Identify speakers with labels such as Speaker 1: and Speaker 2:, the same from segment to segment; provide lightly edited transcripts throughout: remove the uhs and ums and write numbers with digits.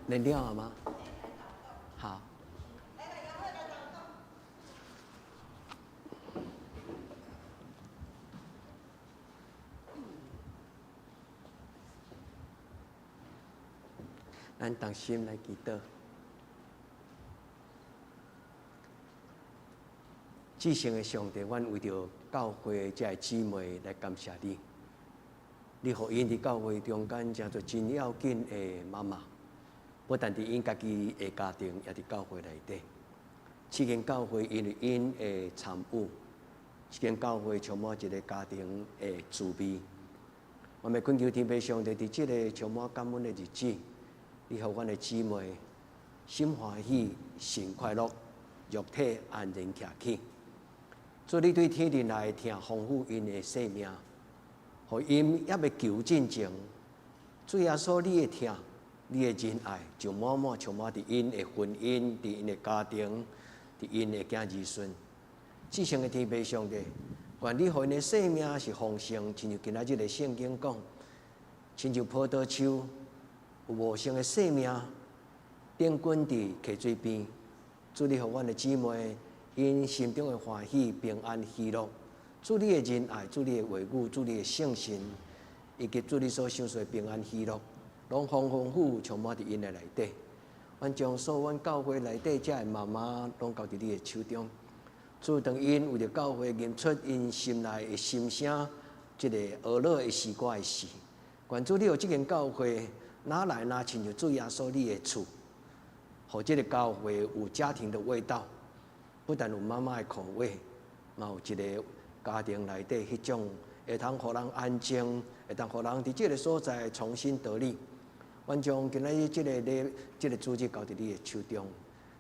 Speaker 1: 能了了吗？好。咱同心来祈祷。至圣的上帝，阮为着教会这些姊妹来感谢你。你互因伫教会中间，诚做真要紧的妈妈，不但伫因家己的家庭，也伫教会内底。这间教会因为因的参与，这间教会充满一个家庭的滋味。我们恳求天父上帝，伫这个充满感恩的日子，你互阮的姊妹心欢喜、心快乐、肉体安然徛起。做你对天地来听丰富因的生命，互因也要求进前，主耶稣你的听，你的仁爱就满满充满伫因的婚姻、伫因的家庭、伫因的囝儿孙。至圣的天父上帝，愿你互因的生命是丰盛，亲像今仔日的圣经讲，亲像葡萄树有无生的生命，顶滚伫溪水边。主你互阮的姊妹。因心中的欢喜、平安、喜乐，主你的仁爱、主你的话语、主你的圣心，以及主你所享受的平安喜乐，拢丰丰富充满伫因的内底。阮将所有阮教会内底遮的妈妈，拢交伫你的手中。主当因为着教会认出因心内的心声，即个俄勒的诗歌的事。愿主你有即间教会，哪来哪亲像主耶稣你的厝，互即个教会有家庭的味道。不但有妈妈的口味，嘛有一个家庭内底迄种会通互人安静，会通互人伫这个所在重新得力。阮将今仔日这个主日交伫你的手中。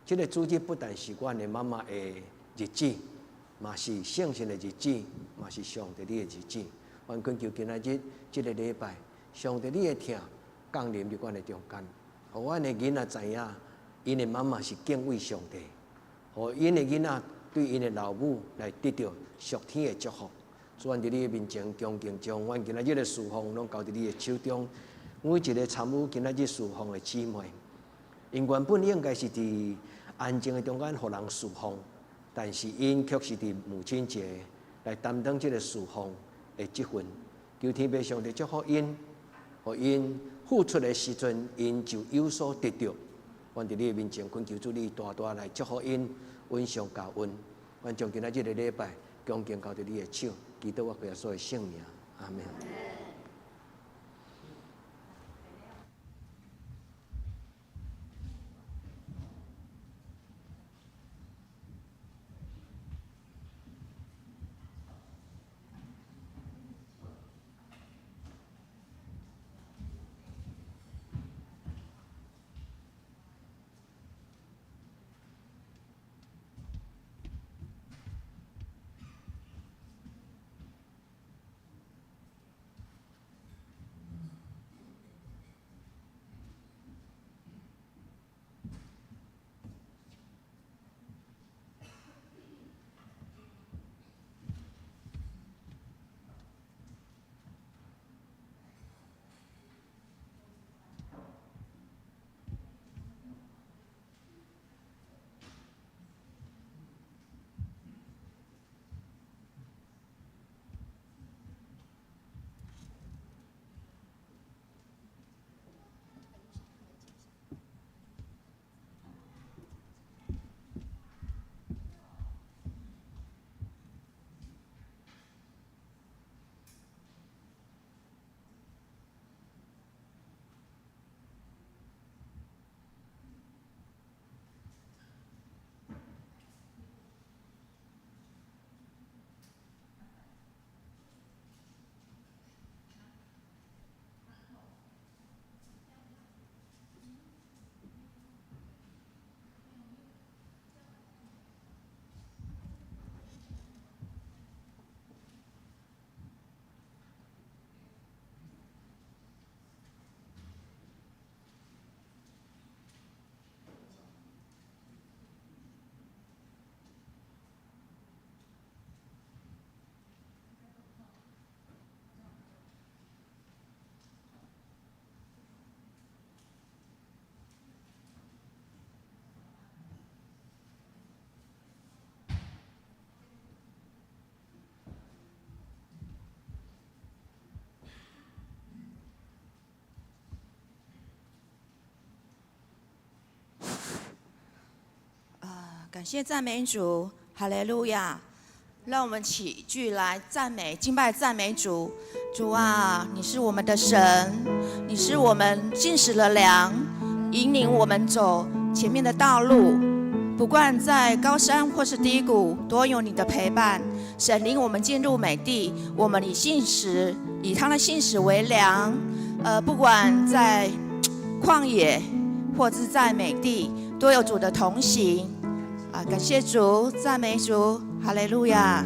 Speaker 1: 这个主日不但是阮的妈妈的日子，嘛是圣神的日子，嘛是上帝你的日子。阮恳求今仔日这个礼拜，上帝你的听降临伫阮的中间，互阮的囡仔知影，因的妈妈是敬畏上帝。互因的囡仔对因的老母来得到属天的祝福。主，阮伫你的面前恭敬将阮今仔日的侍奉拢交伫你的手中。每一个参与今仔日侍奉的姊妹，因原本应该是伫安静的中间互人侍奉，但是因却是伫母亲节来担当这个侍奉的职分。求天父上帝祝福因，互因付出的时阵，因就有所得到。阮伫你的面前恳求主，你大大来祝福因，恩上加恩。阮将今仔日的礼拜恭敬交伫你的手，祈祷我耶稣的圣名，阿门。
Speaker 2: 感谢赞美主，哈利路亚！让我们起句来赞美、敬拜、赞美主。主啊，你是我们的神，你是我们进食的粮，引领我们走前面的道路。不管在高山或是低谷，都有你的陪伴。神领我们进入美地，我们以他的信实为粮。不管在旷野或是在美地，都有主的同行。感谢主，赞美主，哈利路亚。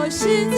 Speaker 3: 心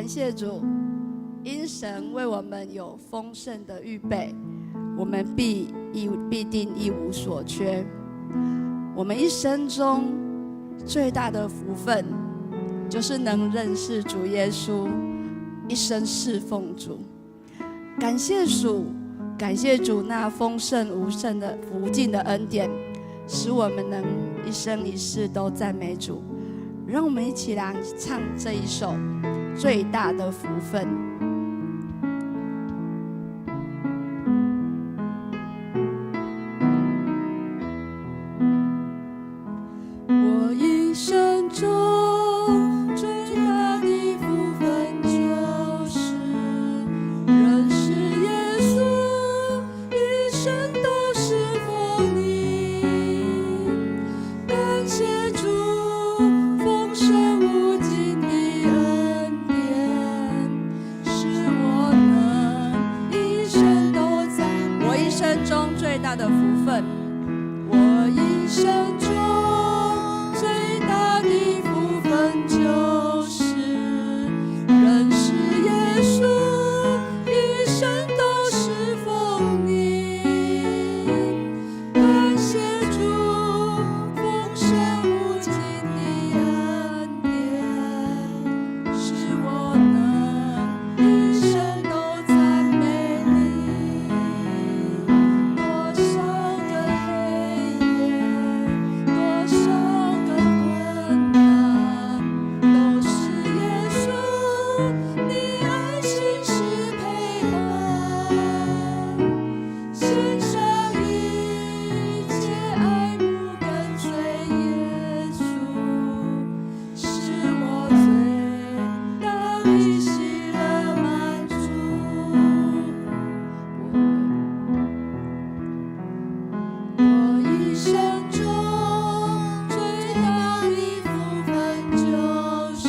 Speaker 3: 感谢主，因神为我们有丰盛的预备，我们必定一无所缺。我们一生中最大的福分，就是能认识主耶稣，一生侍奉主。感谢主，感谢主那丰盛无尽的恩典，使我们能一生一世都赞美主。让我们一起来唱这一首最大的福分。我一生中最大的福分，就是认识耶稣，一生都侍奉你。感谢主丰盛无尽的恩典，使我能一生都在。我一生中最大的福分，我一生中最大的福分，就是认识耶稣，一生都侍奉你。感谢主丰盛无尽的恩典，使我能一生都赞美你。多少个黑夜，多少个困难，都是耶稣你爱心是陪伴。献上一切爱慕跟随耶稣，是我最大的喜乐满足。我一生中最大的福分，就是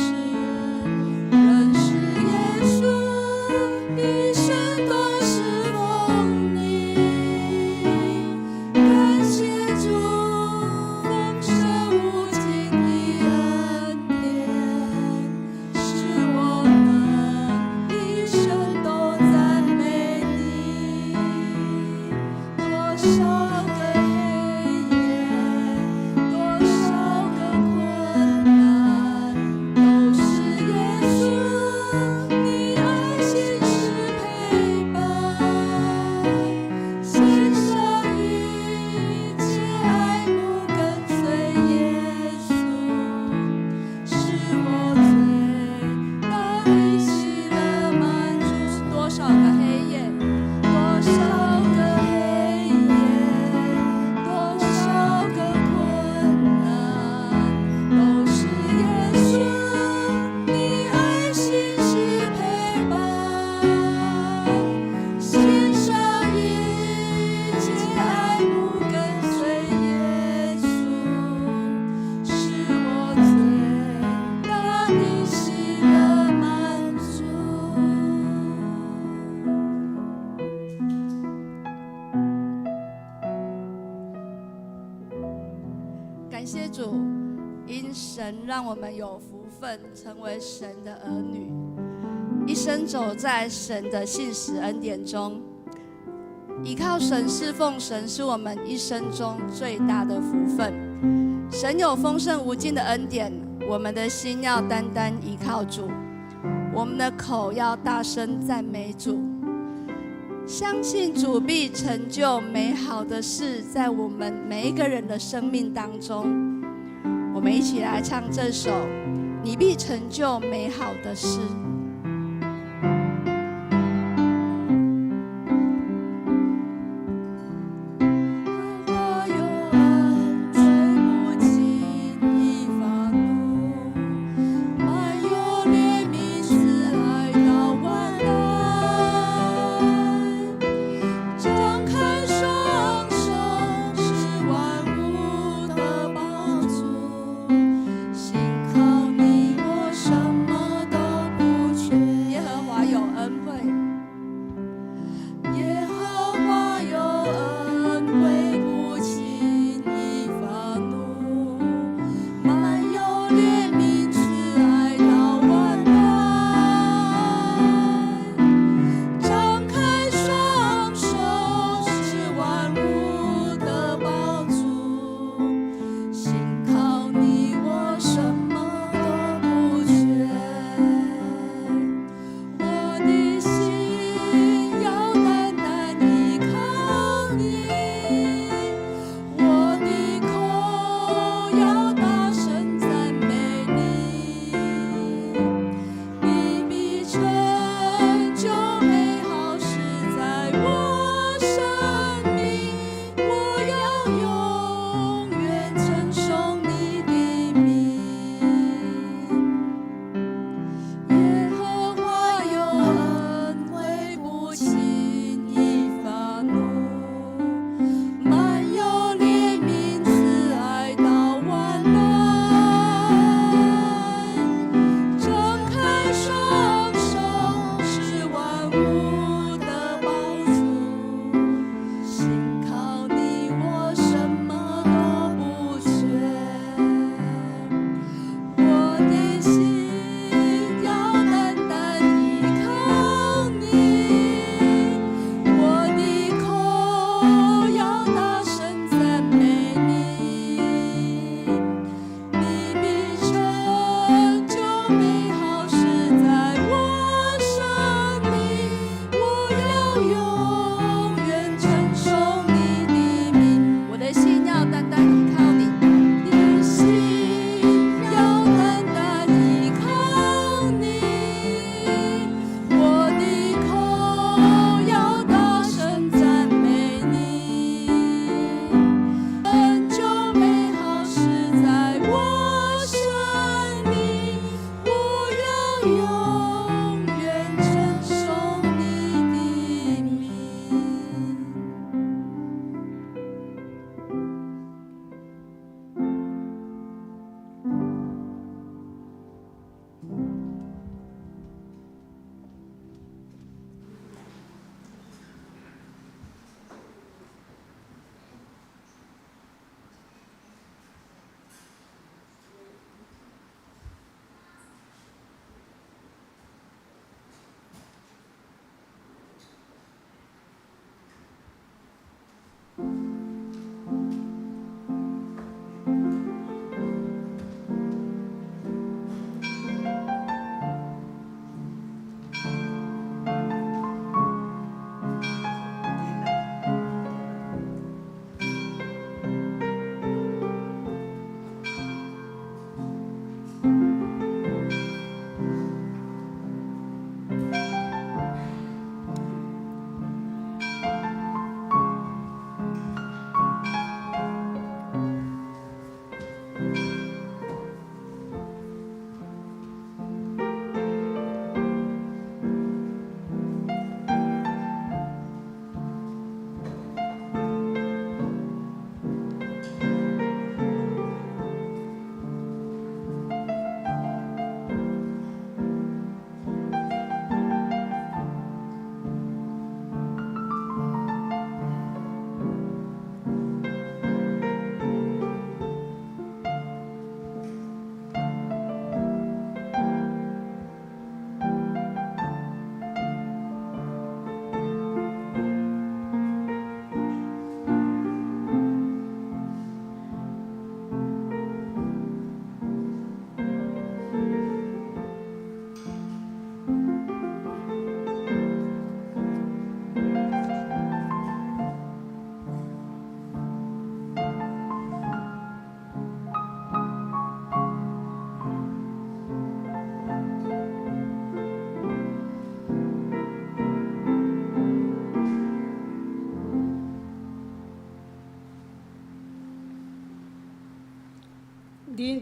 Speaker 3: 认识耶稣，一生都侍奉你。感谢主丰盛无尽的恩典，使我能一生都赞美你。多少个黑夜，多少个困难，都是耶稣你爱心是陪伴。献上一切爱慕跟随耶稣，是我最大的喜乐满足。多少个黑夜，多少个黑夜，多少个困难，都是耶稣你爱心是陪伴。献上一切爱慕跟随耶稣，是我最大的喜乐满足。感谢主，因神让我们有福分成为神的儿女，一生走在神的信实恩典中，依靠神侍奉神，是我们一生中最大的福分。神有丰盛无尽的恩典，我们的心要单单依靠主，我们的口要大声赞美主，相信主必成就美好的事在我们每一个人的生命当中。我们一起来唱这首《你必成就美好的事》。我有恩追不尽的发怒，满有怜悯慈爱到万代，张开双手是万物的帮助，信靠你我什么都不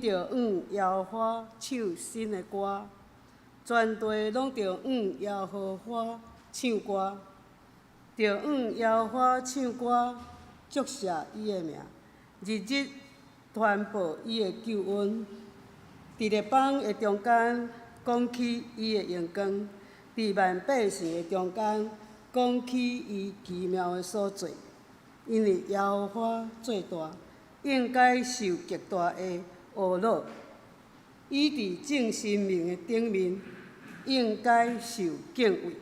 Speaker 4: 着耶和华唱新的歌，全地拢着耶和华唱歌，着耶和华唱歌，祝谢伊的名，日日传播伊的救恩，伫列邦的中间讲起伊的荣光，伫万百姓的中间讲起伊奇妙的所做，因为耶和华最大，应该受极大的懊恼。伊伫正神明的顶面，应该受敬畏。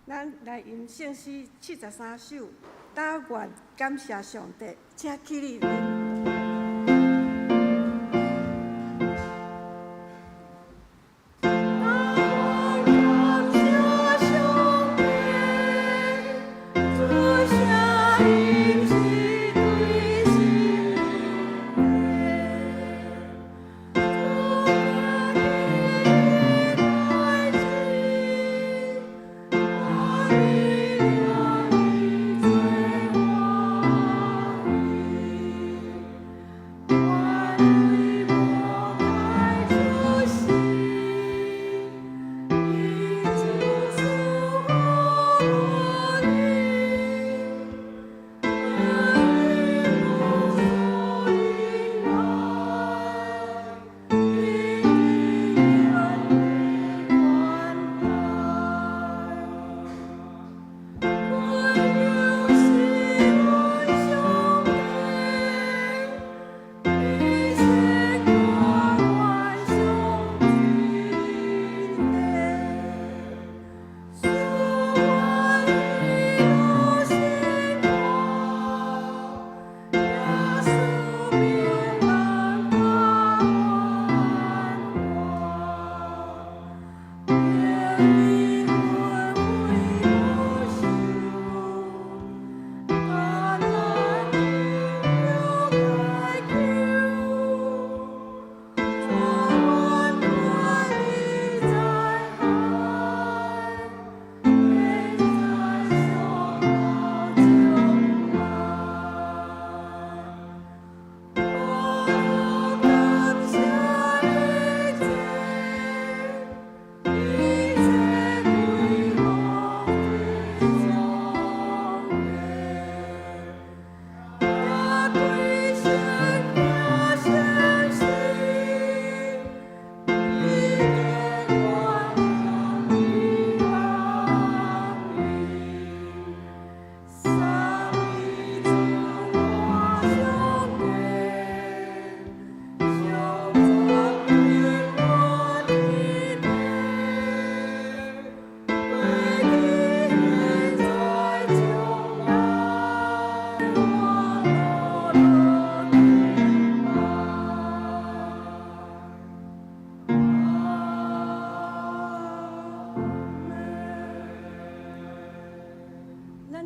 Speaker 5: 咱来吟圣诗73首，答愿感谢上帝，请起立念。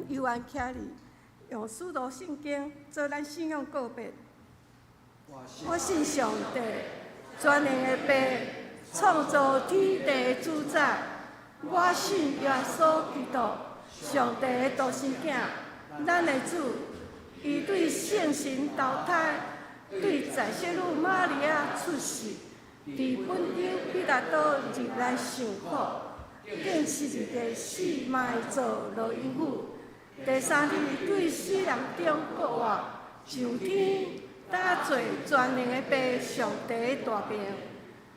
Speaker 5: 犹原徛哩，用许多圣经做咱信仰告别。我信上帝，全能的爸，创造天地的主宰。我信耶稣基督，上帝的独生囝，咱的主。伊对圣神投胎，对在世女玛利亚出世，伫本场彼拉多入来受苦，更是一个死埋做罗因府。第三日对死人中国活，上天打做全能的爸上帝的大病，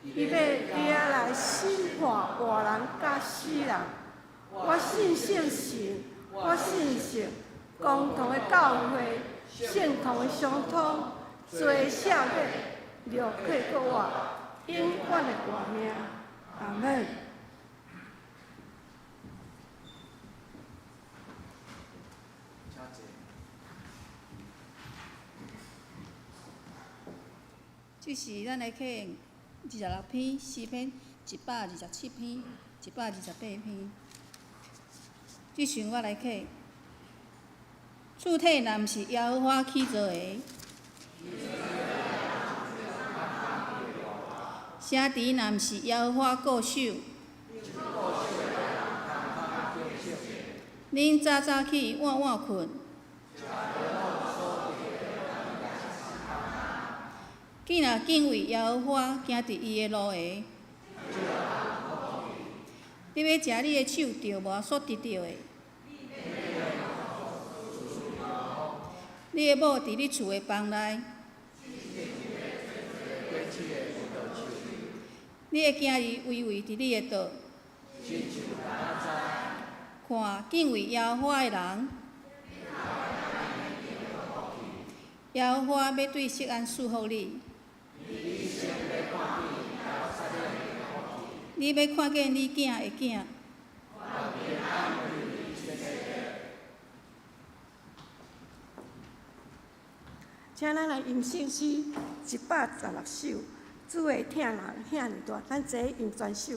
Speaker 5: 伊要掠来审判活人甲死人。我信圣神，我信圣共同的教会，圣同的相通，做孝的六愧过我，永远的活命。阿门。
Speaker 6: 这是咱来看26篇诗篇127篇、128篇。这阵我来看，厝体若毋是耶和华起造的，城池若毋是耶和华固守，恁早早起，晚晚困。既若敬畏耶和华，行伫伊的路下，你要食你的手着无所得到的。你的某伫你厝的房内，你的囝儿畏畏伫你的道。看敬畏耶和华的人，耶和华要对锡安赐福你。你要看见你囝的囝。
Speaker 5: 请咱来吟圣诗116首，主的疼爱遐尼大，咱坐吟全首。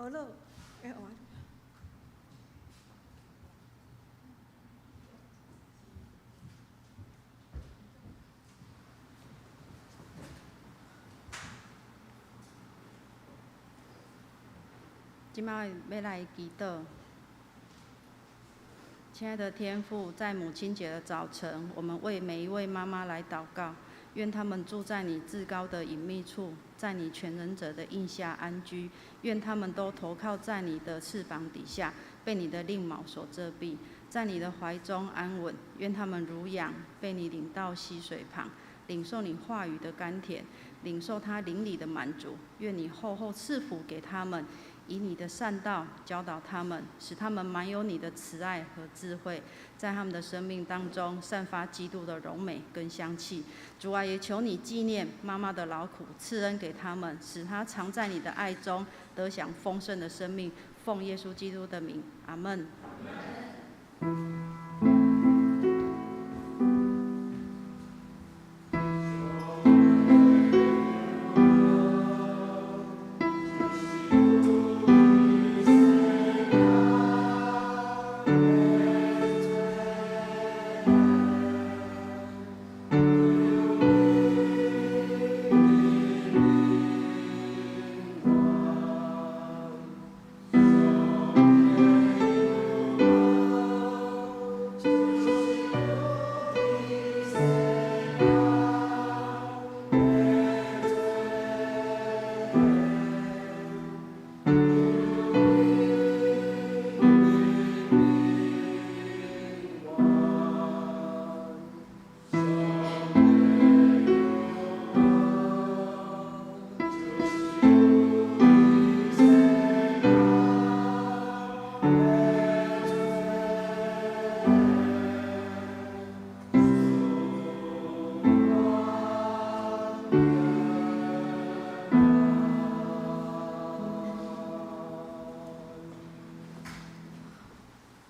Speaker 5: 俄罗的话。
Speaker 7: 今麦要来祈祷，亲爱的天父，在母亲节的早晨，我们为每一位妈妈来祷告，愿她们住在你至高的隐秘处，在你全能者的印下安居，愿她们都投靠在你的翅膀底下，被你的翎毛所遮蔽，在你的怀中安稳。愿她们如羊，被你领到溪水旁，领受你话语的甘甜，领受他灵里的满足。愿你厚厚赐福给他们，以你的善道教导他们，使他们满有你的慈爱和智慧，在他们的生命当中散发基督的荣美跟香气。主啊，也求你纪念妈妈的劳苦，赐恩给他们，使他常在你的爱中得享丰盛的生命。奉耶稣基督的名，阿们。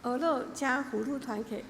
Speaker 5: 俄罗加葫芦团契。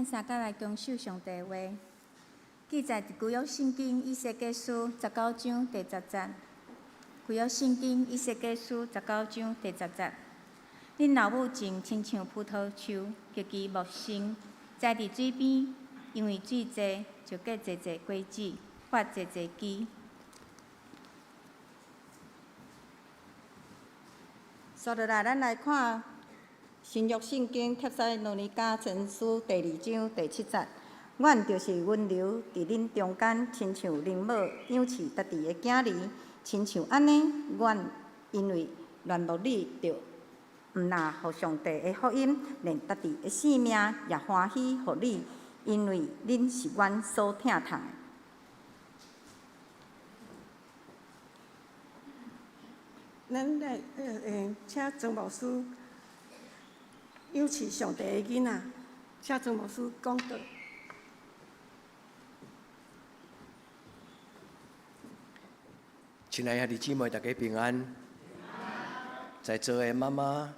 Speaker 8: 咱三甲来恭守上帝话，记载伫旧约圣经以西结书19章第10节。旧约圣经以西结书19章第10节。恁老母种亲像葡萄树，结其木生，栽伫水边，因为水济，就结济济果子，发济济枝。
Speaker 9: 接落来，咱来看新约圣经帖撒罗尼迦前书第2章第7节。阮就是温柔伫恁中间，亲像灵母养饲家己的囝儿，亲像安尼，阮因为恋慕你，着毋那互上帝的福音，连家己的性命也欢喜互你，因为恁是阮所疼痛的。
Speaker 5: 咱来请曾牧师养饲上帝的囡仔，请曾牧师讲道。
Speaker 1: 亲爱的弟兄姊妹，大家平安。在座的妈妈，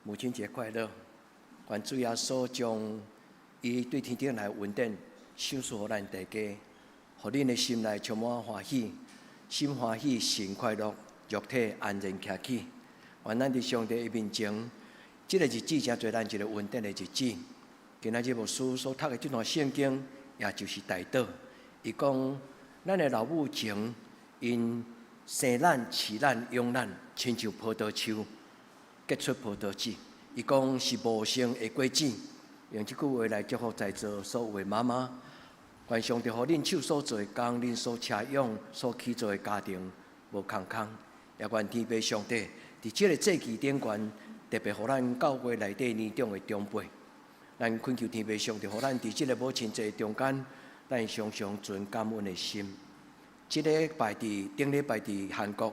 Speaker 1: 母亲节快乐！愿主耶稣将伊对天顶来稳定赏赐予咱大家，互恁的心内充满欢喜，心欢喜，心快乐，肉体安然徛起。愿咱伫上帝的面前，这个日子才做咱一个稳定的日子。今仔日牧师所读的这段圣经，也就是大道。伊讲，咱的老母情因生咱、饲咱、养咱，亲像葡萄树结出葡萄籽。伊讲是无生的果子。用这句话来祝福在座所有的妈妈，愿上帝互恁手所做的工，恁所车养、所起造的家庭无空空。也愿天父上帝伫这个节期顶悬，特别互咱教会内底年长的长辈，咱恳求天父上帝，互咱伫这个母亲节中间，咱常常存感恩的心。这个礼拜顶礼拜伫韩国，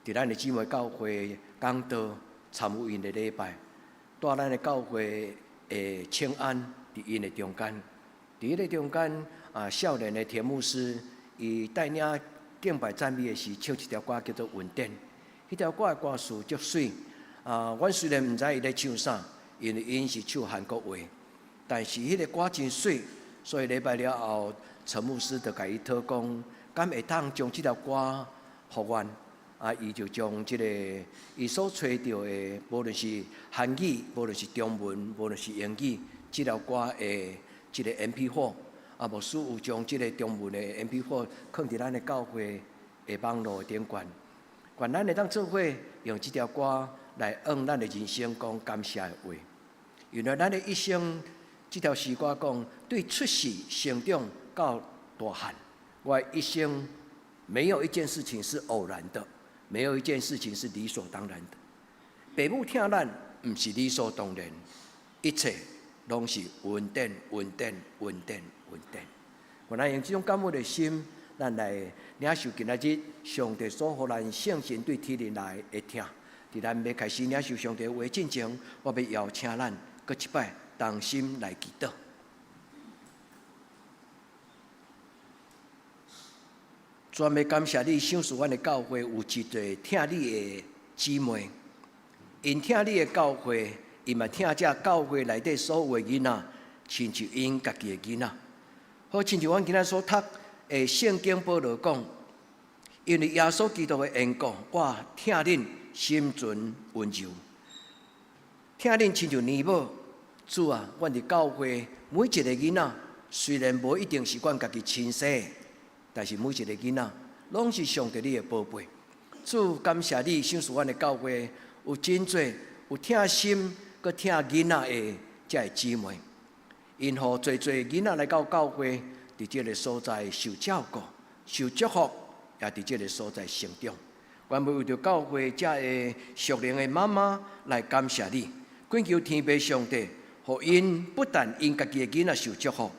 Speaker 1: 伫咱的姊妹教会讲道参与因的礼拜，带咱的教会的请安伫因的中间。伫迄个中间少年的田牧师，伊带领敬拜赞美的时，唱一条歌叫做《稳定》。迄条歌的歌词足水。阮虽然毋知伊咧唱啥，因为因是唱韩国话，但是迄个歌真水，所以礼拜了后，陈牧师就甲伊讨讲。敢会当将这条歌互阮？伊就将这个伊所找到的，无论是韩语，无论是中文，无论是英语，这条歌的这个 MP4，牧师有将这个中文的 MP4 放伫咱的教会的网络顶悬。愿咱会当做伙用这条歌来按咱的人生讲感谢的话。原来咱的一生，这条诗歌讲，对出世、成长到大汉。我一生没有一件事情是偶然的，没有一件事情是理所当然的。父母疼咱，不是理所当然，一切拢是稳定、稳定、稳定、稳定。我咱用这种感恩的心，咱来领受今仔日上帝所予咱圣神对天灵来的听。伫咱要开始领受上帝的话之前，我要邀请咱搁一摆同心来祈祷。专要感谢你，赏赐阮的教会有一对听你的姊妹，因听你的教会，伊嘛听这教会内底所有的囡仔，亲像因家己的囡仔。好，亲像阮今仔所读的圣经保罗讲，因为耶稣基督的缘故，我听恁心存温柔，听恁亲像年母。主啊，阮伫教会每一个囡仔，虽然无一定是阮家己亲生的。但是每一个囡仔，拢是上帝你的宝贝。主感谢你，赏赐阮的教会有真侪有疼心、佮疼囡仔的这个姊妹，因互侪囡仔来到教会，伫这个所在受照顾、受祝福，也伫这个所在成长。阮要为着教会这个属灵的妈妈来感谢你，恳求天父上帝，互因不但因家己的囡仔受祝福，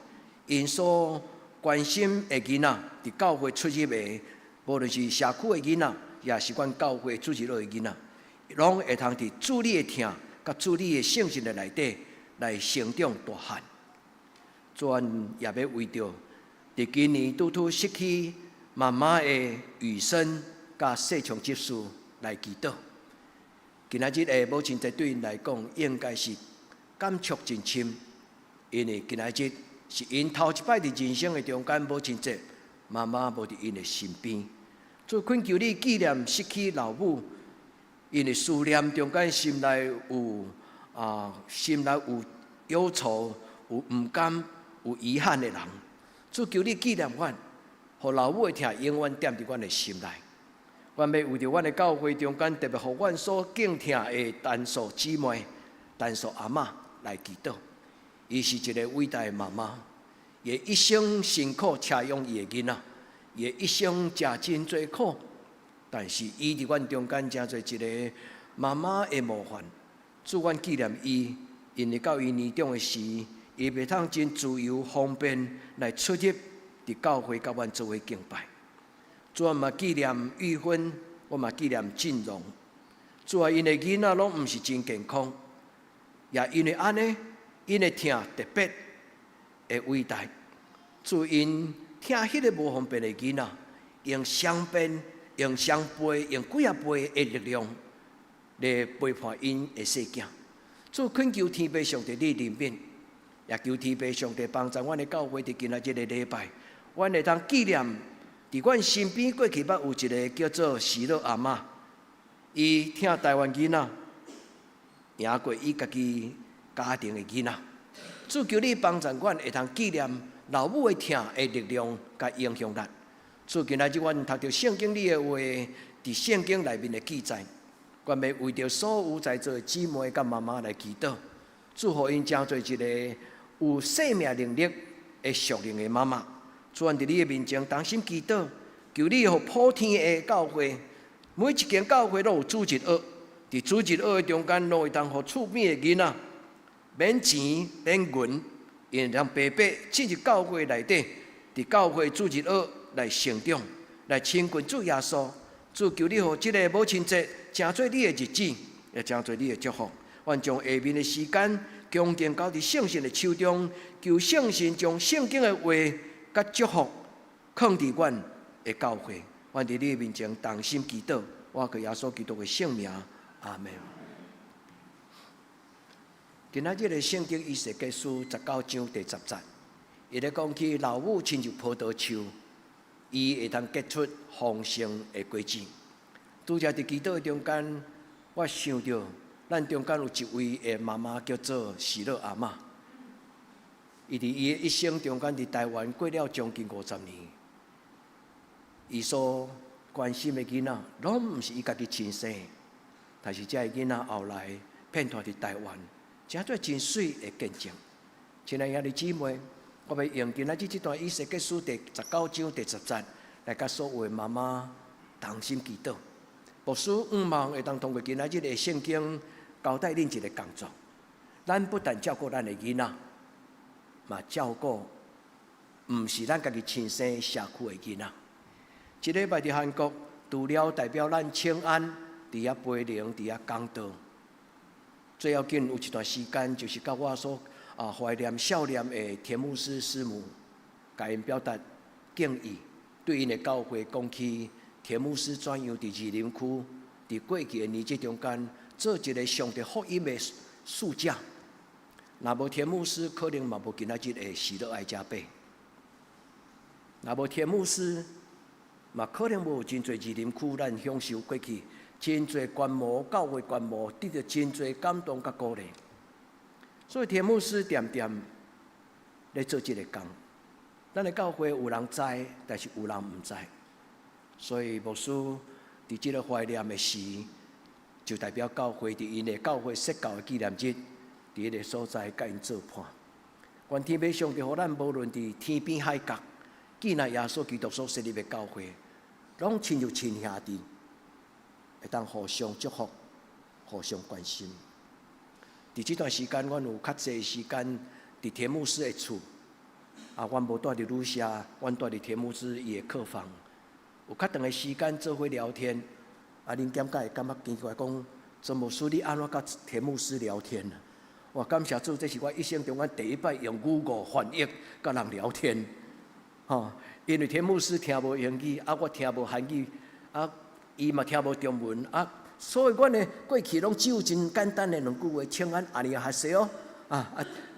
Speaker 1: 因所关心的囡仔，伫教会出入的，无论是社区的囡仔，也是阮教会主日落的囡仔，拢会通伫主你的听，甲主你的圣神的内底来成长大汉。专也要为着伫今年拄拄失去妈妈的余生，甲细长结束来祈祷。今仔日的母亲节对因来讲，应该是感触真深，因为今仔日是因头一摆伫人生的中间母亲节，妈妈无伫因的身边。主恳求你纪念失去老母，因为思念中间心内有忧愁、有毋甘、有遗憾的人。主求你纪念阮，互老母的疼永远踮伫阮的心内。阮要为着阮的教会中间，特别互阮所敬疼的单数姊妹、单数阿嬷来祈祷。伊是一个伟大的妈妈，伊一生辛苦饲养伊的囡仔，伊一生食真多苦，但是伊伫阮中间真做一个妈妈的模范。主，阮纪念伊，因为到伊年长的时，伊袂通真自由方便来出入伫教会，甲阮做伙敬拜。主，我嘛纪念玉芬，我嘛纪念进荣。主啊，因的囡仔拢毋是真健康，也因为安尼。因的疼特别的伟大，主因疼迄个无方便的囡仔，用双鞭、用双倍、用几啊倍的力量来陪伴因的细囝。主恳求天父上帝你怜悯，也求天父上帝帮助阮的教会伫今仔日的礼拜，阮会当纪念伫阮身边过去捌有一个叫做喜乐阿嬷，伊疼台湾囡仔，赢过伊家己家庭的囡仔。主求你帮助阮会通纪念老母的疼的力量甲影响力。主今仔日阮读到圣经里的话，伫圣经内面的记载，阮要为着所有在座的姊妹甲妈妈来祈祷，祝福因成做一个有生命能力的属灵的妈妈。主，阮伫你的面前同心祈祷，求你互普天的教会，每一间教会都有主日学，伫主日学的中间，都会当互厝边的囡仔。免钱免银，因为让白白进入教会内底，伫教会主日学来成长，来亲近主耶稣。主求你，互即个母亲节成做你的日子，也成做你的祝福。愿将下面的时间恭敬交伫圣神的手中，求圣神将圣经的话甲祝福放伫阮的教会。愿伫你面前同心祈祷，我靠耶稣基督的圣名，阿门。今仔日的圣经以西结书19章第10节，伊咧讲起老母亲像葡萄树，伊会当结出丰盛的果子。拄则伫祈祷中间，我想到咱中间有一位的妈妈叫做喜乐阿嬷，伊伫伊的一生中间伫台湾过了将近50年，伊所关心的囡仔，拢毋是伊家己亲生，但是这个囡仔后来骗拖伫台湾。真做真水的见证，亲爱的姊妹，我要用今仔日这段以西结书第19章第10节来甲所有的妈妈同心祈祷。牧师希望会当通过今仔日的圣经交代恁一个工作，咱不但照顾咱的囡仔，嘛照顾毋是咱家己亲生社区的囡仔。这礼拜伫韩国，除了代表咱庆安伫遐培灵伫遐讲道。最要紧有一段时间，就是甲我所怀念少年的田牧师师母，甲因表达敬意，对因的教会讲起田牧师怎样伫二林区，伫过去的年节中间做一个上帝福音的使者。若无田牧师，可能嘛无今仔日的喜乐爱加倍；若无田牧师，嘛可能无有真侪二林区咱享受过去。真侪观摩教会观摩，得到真侪感动甲鼓励。所以田牧师点咧做这个工，咱的教会有人知，但是有人毋知。所以牧师伫这个怀念的时，就代表教会伫因的教会设教的纪念日，伫迄个所在甲因做伴。愿天父上帝，互咱无论伫天边海角，见那耶稣基督所设立的教会，拢亲像亲兄弟。会当互相祝福、互相关心。伫这段时间，阮有较侪时间伫田牧师的厝，阮无住伫旅社，阮住伫田牧师伊的客房，有较长的时间做伙聊天。恁检会感觉奇怪，讲曾牧师你安怎甲田牧师聊天？我感谢主，这是我一生中第一摆用语言翻译甲人聊天。因为田牧师听无英语，我听无韩语，伊嘛听无中文，所以阮呢过去拢只有真简单的两句话，请安阿尼哈西哦，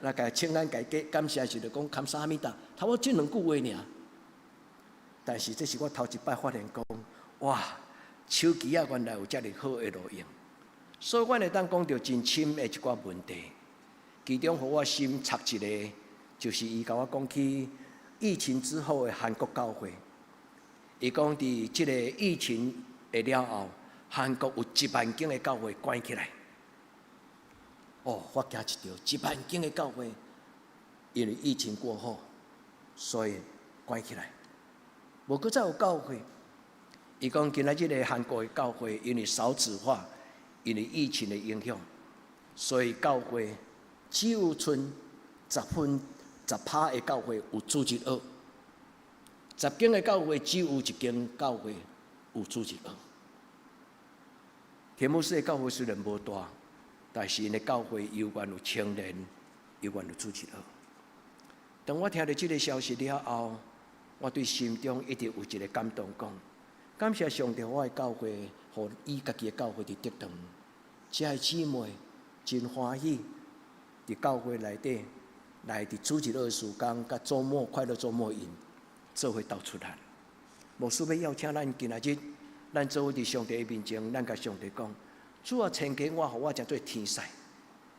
Speaker 1: 那个请咱家感谢时就讲感谢阿弥达，差不多这2句话尔。但是这是我头一摆发现讲，哇，手机啊原来有遮尔好的路用，所以阮会当讲到真深的一寡问题。其中，互我心插一个，就是伊甲我讲起疫情之后的韩国教会。伊讲伫即个疫情的了后，韩国有1万间的教会关起来。哦，我惊一跳，1万间的教会，因为疫情过后，所以关起来。无搁再有教会。伊讲今仔日个韩国的教会，因为少子化，因为疫情的影响，所以教会只有剩10%的教会有组织学，10间的教会只有1间教会有组织学。天母寺的教会虽然无大，但是因的教会有关有青年，有关有组织学。当我听到这个消息了后，我对心中一直有一个感动，讲感谢上帝，我的教会，互伊家己的教会伫得堂，遮个姊妹真欢喜，伫教会内底来伫主日的时间，甲周末快乐周末营做伙斗出来。无需要邀请咱今仔日，咱做伙伫上帝的面前，咱甲上帝讲：主啊，千给我，互我诚做天使。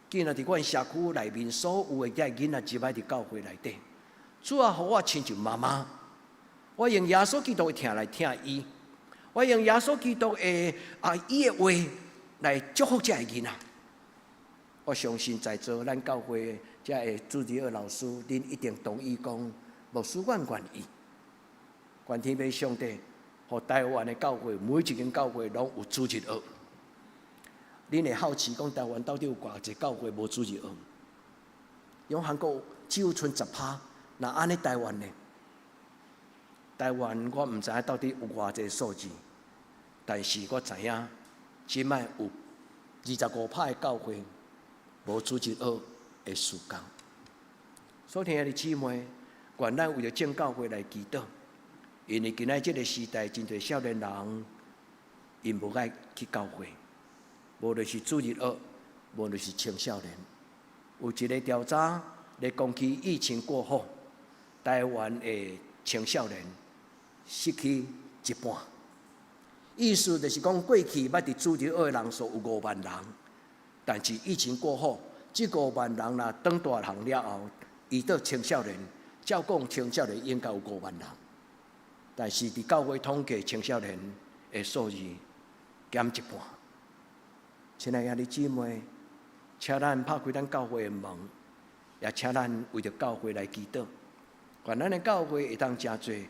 Speaker 1: 今仔伫阮社区内面所有的遐囡仔，入来伫教会内底，主啊，互我亲像妈妈。我用耶稣基督的听来听伊，我用耶稣基督的伊的话来祝福这个囡仔。我相信在座咱教会这个主日学老师，恁一定同意讲，牧师阮愿意。愿天父上帝，互台湾的教会每一间教会拢有主日学。恁会好奇讲台湾到底有偌济教会无主日学？用韩国只有剩10%，那安尼台湾呢？台湾我毋知影到底有偌济数字，但是我知影，即摆有25%的教会无主日学的时间。所听的姊妹，愿咱为着正教会来祈祷，因为今仔这个时代，真侪少年人因无爱去教会，无论是主日学，无论是青少年。有一个调查咧讲起疫情过后，台湾的青少年失去一半，意思就是讲，过去捌伫主日学的人数有5万人，但是疫情过后，这5万人若长大人了后，移到青少年，照讲青少年应该有5万人，但是伫教会统计青少年的数字减一半。亲爱的姊妹，请咱拍开咱教会的门，也请咱为着教会来祈祷，愿咱的教会会当真侪。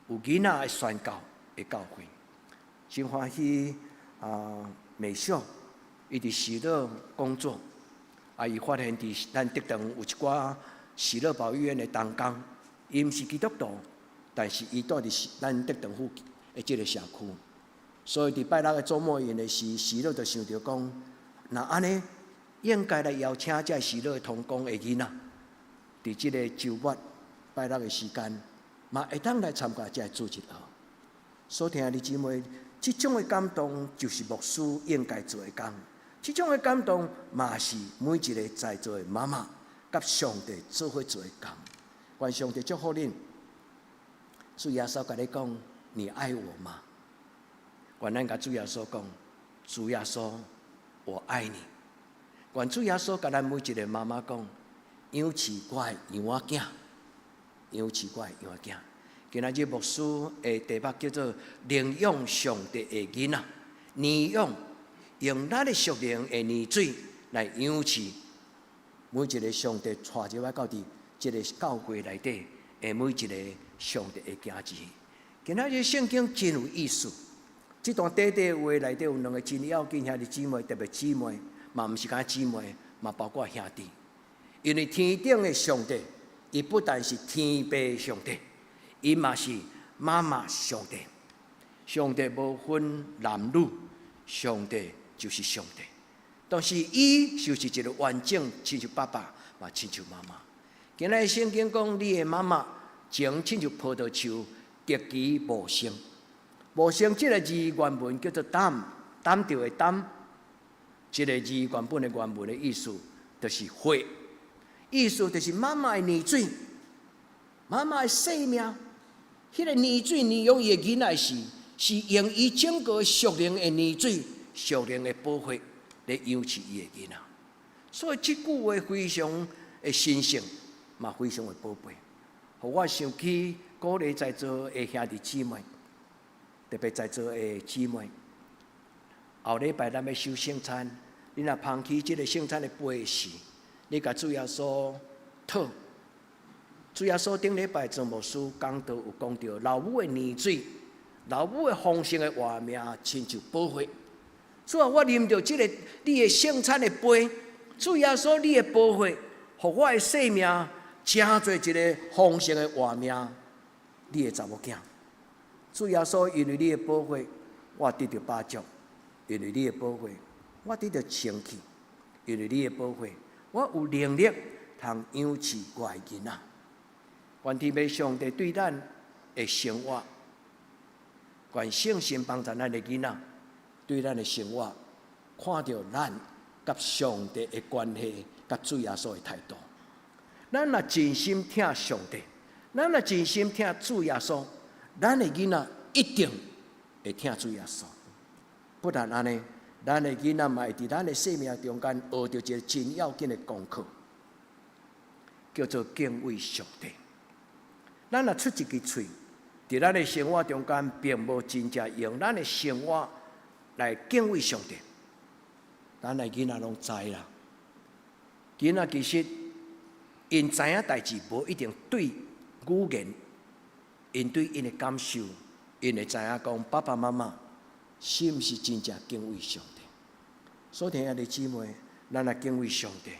Speaker 1: 有囡仔的宣教的教会，真欢喜美秀，伊伫喜乐工作，伊发现伫咱德堂有一寡喜乐保育院的同工，伊毋是基督徒，但是伊住伫咱德堂附近的即个社区，所以伫拜六的周末营的时，喜乐就想着讲，那安尼应该来邀请这喜乐同工的囡仔，伫即个周末拜六的时间。嘛会当来参加这个主日学，所听的姊妹，这种的感动就是牧师应该做的工。这种的感动嘛是每一个在座的妈妈甲上帝做伙做的工。愿上帝祝福恁。主耶稣甲你讲：“你爱我吗？”愿咱甲主耶稣讲：“主耶稣，我爱你。”愿主耶稣甲咱每一个妈妈讲：“养饲我的羊仔囝。”养饲我的羊仔囝，今仔日牧师的题目叫做“领养上帝的囡仔”，领养用咱的属灵的泥水来养饲每一个上帝带入来到伫这个教会内底的每一个上帝的家子。今仔日圣经真有意思，这段短短话内底有2个真要紧，兄弟姊妹，特别姊妹，嘛毋是讲姊妹，嘛包括兄弟，因为天顶的上帝。伊不但是天父上帝，伊嘛是妈妈上帝。上帝无分男女，上帝就是上帝。但是伊就是一个完整，亲像爸爸，嘛亲像妈妈。今仔圣经讲，你的妈妈情亲像葡萄树，结其无生。无生这个字原文叫做担，担着的担。这个字原本的原文的意思，就是花，
Speaker 10: 意思就是妈妈的年水，妈妈的生命，迄个年水年养伊的囡仔是用伊整个属灵的年水、属灵的保护来养起伊的囡仔。所以这句话非常的神圣，嘛非常的宝贝，互我想起鼓励在座的兄弟姊妹，特别在座的姊妹。后礼拜咱要守圣餐，你若捧起这个圣餐的杯时，你甲主耶稣讨。主耶稣顶礼拜做牧师讲道有讲到，老母的年水，老母的丰盛的活命，亲像宝血。所以我啉着这个你的圣餐的杯，主耶稣你的宝血，互我的生命真做一个丰盛的活命。你的查某囝，主耶稣因为你的宝血，我得到饱足。因为你的宝血，我得到清气；因为你的宝血，我有能力通养起我的囡仔。愿天父上帝对咱的生活，愿圣神帮助咱的囡仔，对咱的生活，看到咱甲上帝的关系，甲主耶稣的态度。咱若真心听上帝，咱若真心听主耶稣，咱的囡仔一定会听主耶稣。不但安尼，咱的囡仔嘛会伫咱的生命中间学到一个真要紧的功课，叫做敬畏上帝。咱若出一支嘴，伫咱的生活中间，并无真正用咱的生活来敬畏上帝，咱的囡仔拢知啦。囡仔其实因知影代志，无一定对语言，因对因的感受，因会知影讲爸爸妈妈。是毋是真正敬畏上帝？所听的姊妹，咱来敬畏上帝。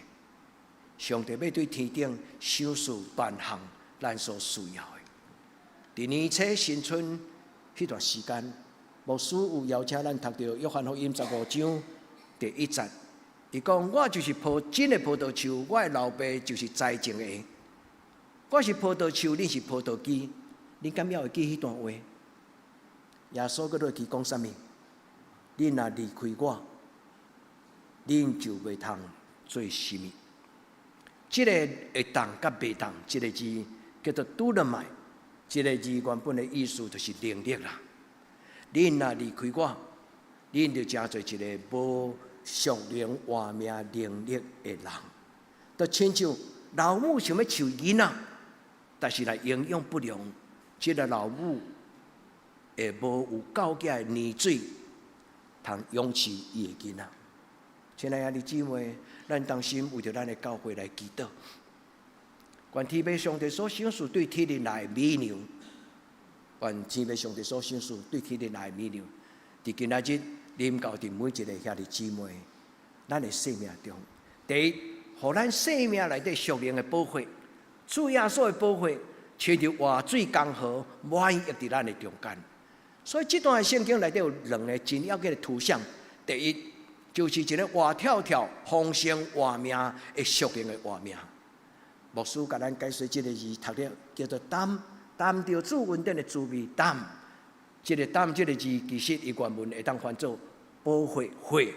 Speaker 10: 上帝要对天顶赏赐万项咱所需要的。伫年初新春迄段时间，牧师有邀请咱读到约翰福音15章第1节，伊讲：我就是真的葡萄树，我的老爸就是栽种的。我是葡萄树，你是葡萄枝。你敢要会记迄段话？耶稣搁落去讲啥物？恁若离开我，恁就袂通做什么。这个会当甲袂当，这个字叫做 dunamis， 这个字原本的意思就是能力啦。恁若离开我，恁就成做一个无属灵活命能力的人。就亲像老母想要饲囡仔，但是来营养不良，这个老母会无有够格的年水。通养起伊的囡仔，亲爱的姊妹，咱当心为着咱的教会来祈祷。愿天父上帝所赏赐对天灵来的美娘，愿天父上帝所赏赐对天灵来的美娘，伫今仔日临到伫每一个兄弟姊妹，咱的生命中，第一，互咱生命内底属灵的保护，主耶稣的保护，亲像活水江河满溢伫咱的中间。所以这段圣经内底有两个真要紧的图像。第一，就是一个活跳跳、丰盛活命的属灵的活命。牧师甲咱解说这个字，读了叫做担，担着主恩典的滋味。担，这个担这个字，其实伊原文会当翻作保护血。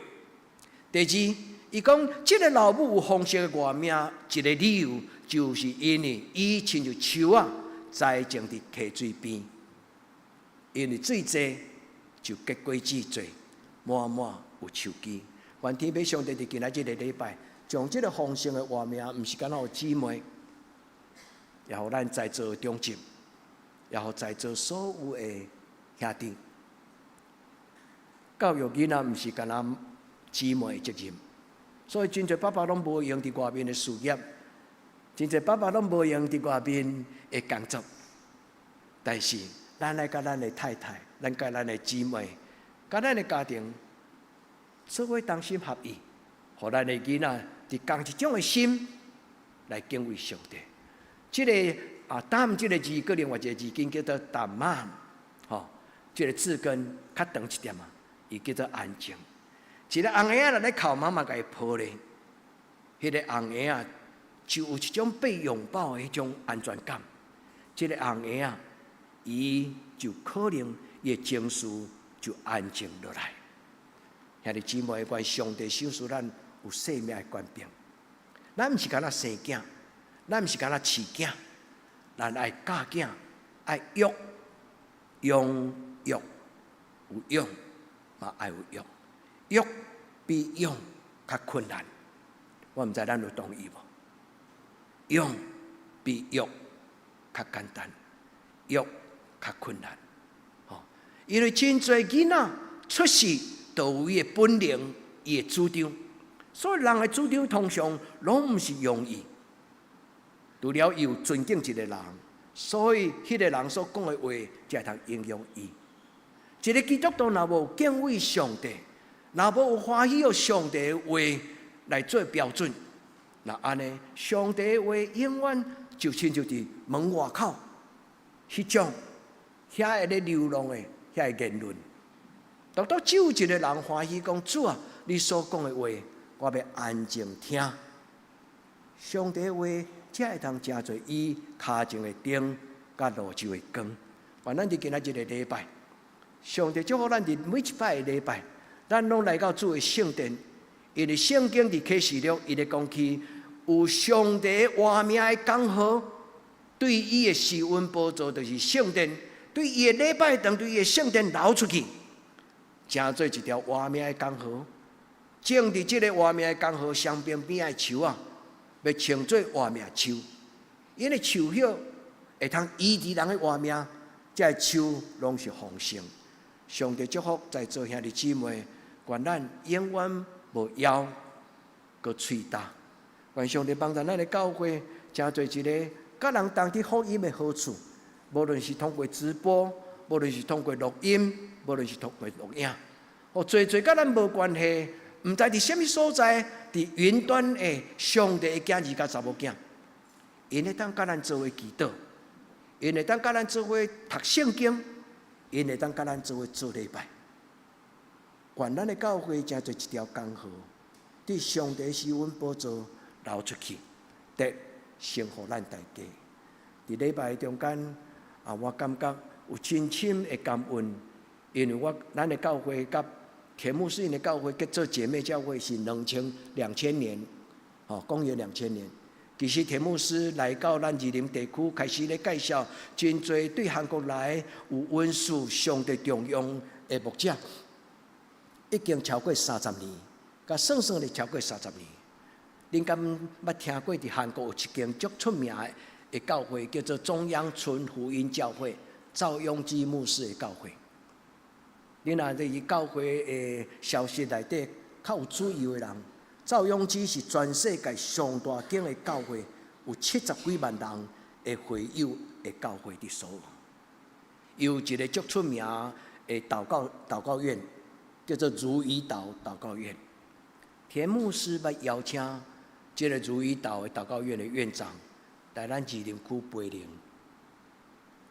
Speaker 10: 第二，伊讲这个老母有丰盛的活命，一个理由就是因为伊亲像树啊，栽种伫溪水边。因为水多，就结果子多，满满有树枝。愿天父上帝伫今仔日个礼拜，将这个丰盛的活命，毋是干那有姊妹，也互咱在座中心，也互在座所有的兄弟。教育囡仔毋是干那姊妹的责任，所以真侪爸爸拢无用伫外面的事业，真侪爸爸拢无用伫外面的工作，但是。咱来甲咱的太太，咱甲咱的姊妹，甲咱的家庭，做伙同心合意，互咱的囡仔伫共一种的心来敬畏上帝。这个担这个字，个另外一个字根叫做担慢，吼，这个字根较长一点啊，伊叫做安静。一个红婴仔来靠妈妈甲伊抱咧，迄个红婴仔就有一种被拥抱的迄种安全感。这个红婴仔。伊就可能伊的情绪就安静落来。兄弟姊妹，愿上帝赏赐咱有生命的权柄。咱毋是干那生囝，咱毋是干那饲囝，咱爱教囝，爱育，养育有养，嘛爱有育，育比养较困难。我毋知咱有同意无？养比育较简单，育较困难。因为真侪囡仔出世都有伊的本能，伊的主张，所以人的主张通常拢毋是容易。除了伊有尊敬一个人，所以迄个人所讲的话才会通影响伊。一个基督徒若无敬畏上帝，若无有欢喜上帝的话来做标准，那安尼上帝的话永远就亲像伫门外口迄种遐会咧流浪的遐个言论。独独只有一个人欢喜讲：主啊，你所讲的话，我要安静听。上帝的话才会通真侪伊骹前的灯，甲路上的光。愿咱伫今仔日的礼拜，上帝祝福咱伫每一摆的礼拜，咱拢来到主的圣殿，因为圣经伫启示录，伊咧讲起有上帝活命的刚好，对伊的施恩宝座就是圣殿。对伊的礼拜堂，对伊的圣殿流出去，成做一条活命的江河。正伫即个活命的江河上边边的树啊，要称作活命树，因为树叶会通医治人的活命，这树拢是丰盛。上帝祝福在座兄弟姊妹，愿咱永远无枵，搁喙大。愿上帝帮助咱的教会，成做一个甲人同伫福音的好处。无论是通过直播，无论是通过录音，无论是通过录影，最甲咱无关系。毋知伫什么所在，伫云端的上帝的囝儿甲查某囝，因会当甲咱做伙祈祷，因会当甲咱做伙读圣经，因会当甲咱做伙做礼拜。愿咱的教会成做一条江河，伫上帝施恩宝座流出去，得成福咱大家。伫礼拜中间。我感觉有真深的感恩，因为咱的教会甲田牧师因的教会结做姐妹教会是2000年，公元2000年。其实田牧师来到咱宜林地区，开始咧介绍真侪对韩国来有温书上帝重用的牧者，已经超过30年，甲算算咧超过30年。恁敢捌听过伫韩国有一间足出名的教会叫做中央村福音教会，赵永基牧师的教会。你若伫伊教会的消息内底较有注意的人，赵永基是全世界上大间的教会，有70几万人的会友的教会伫所。有一个足出名的祷告院，叫做如意岛祷告院。田牧师要邀请这个如意岛的祷告院的院长。在咱宜林区陪灵，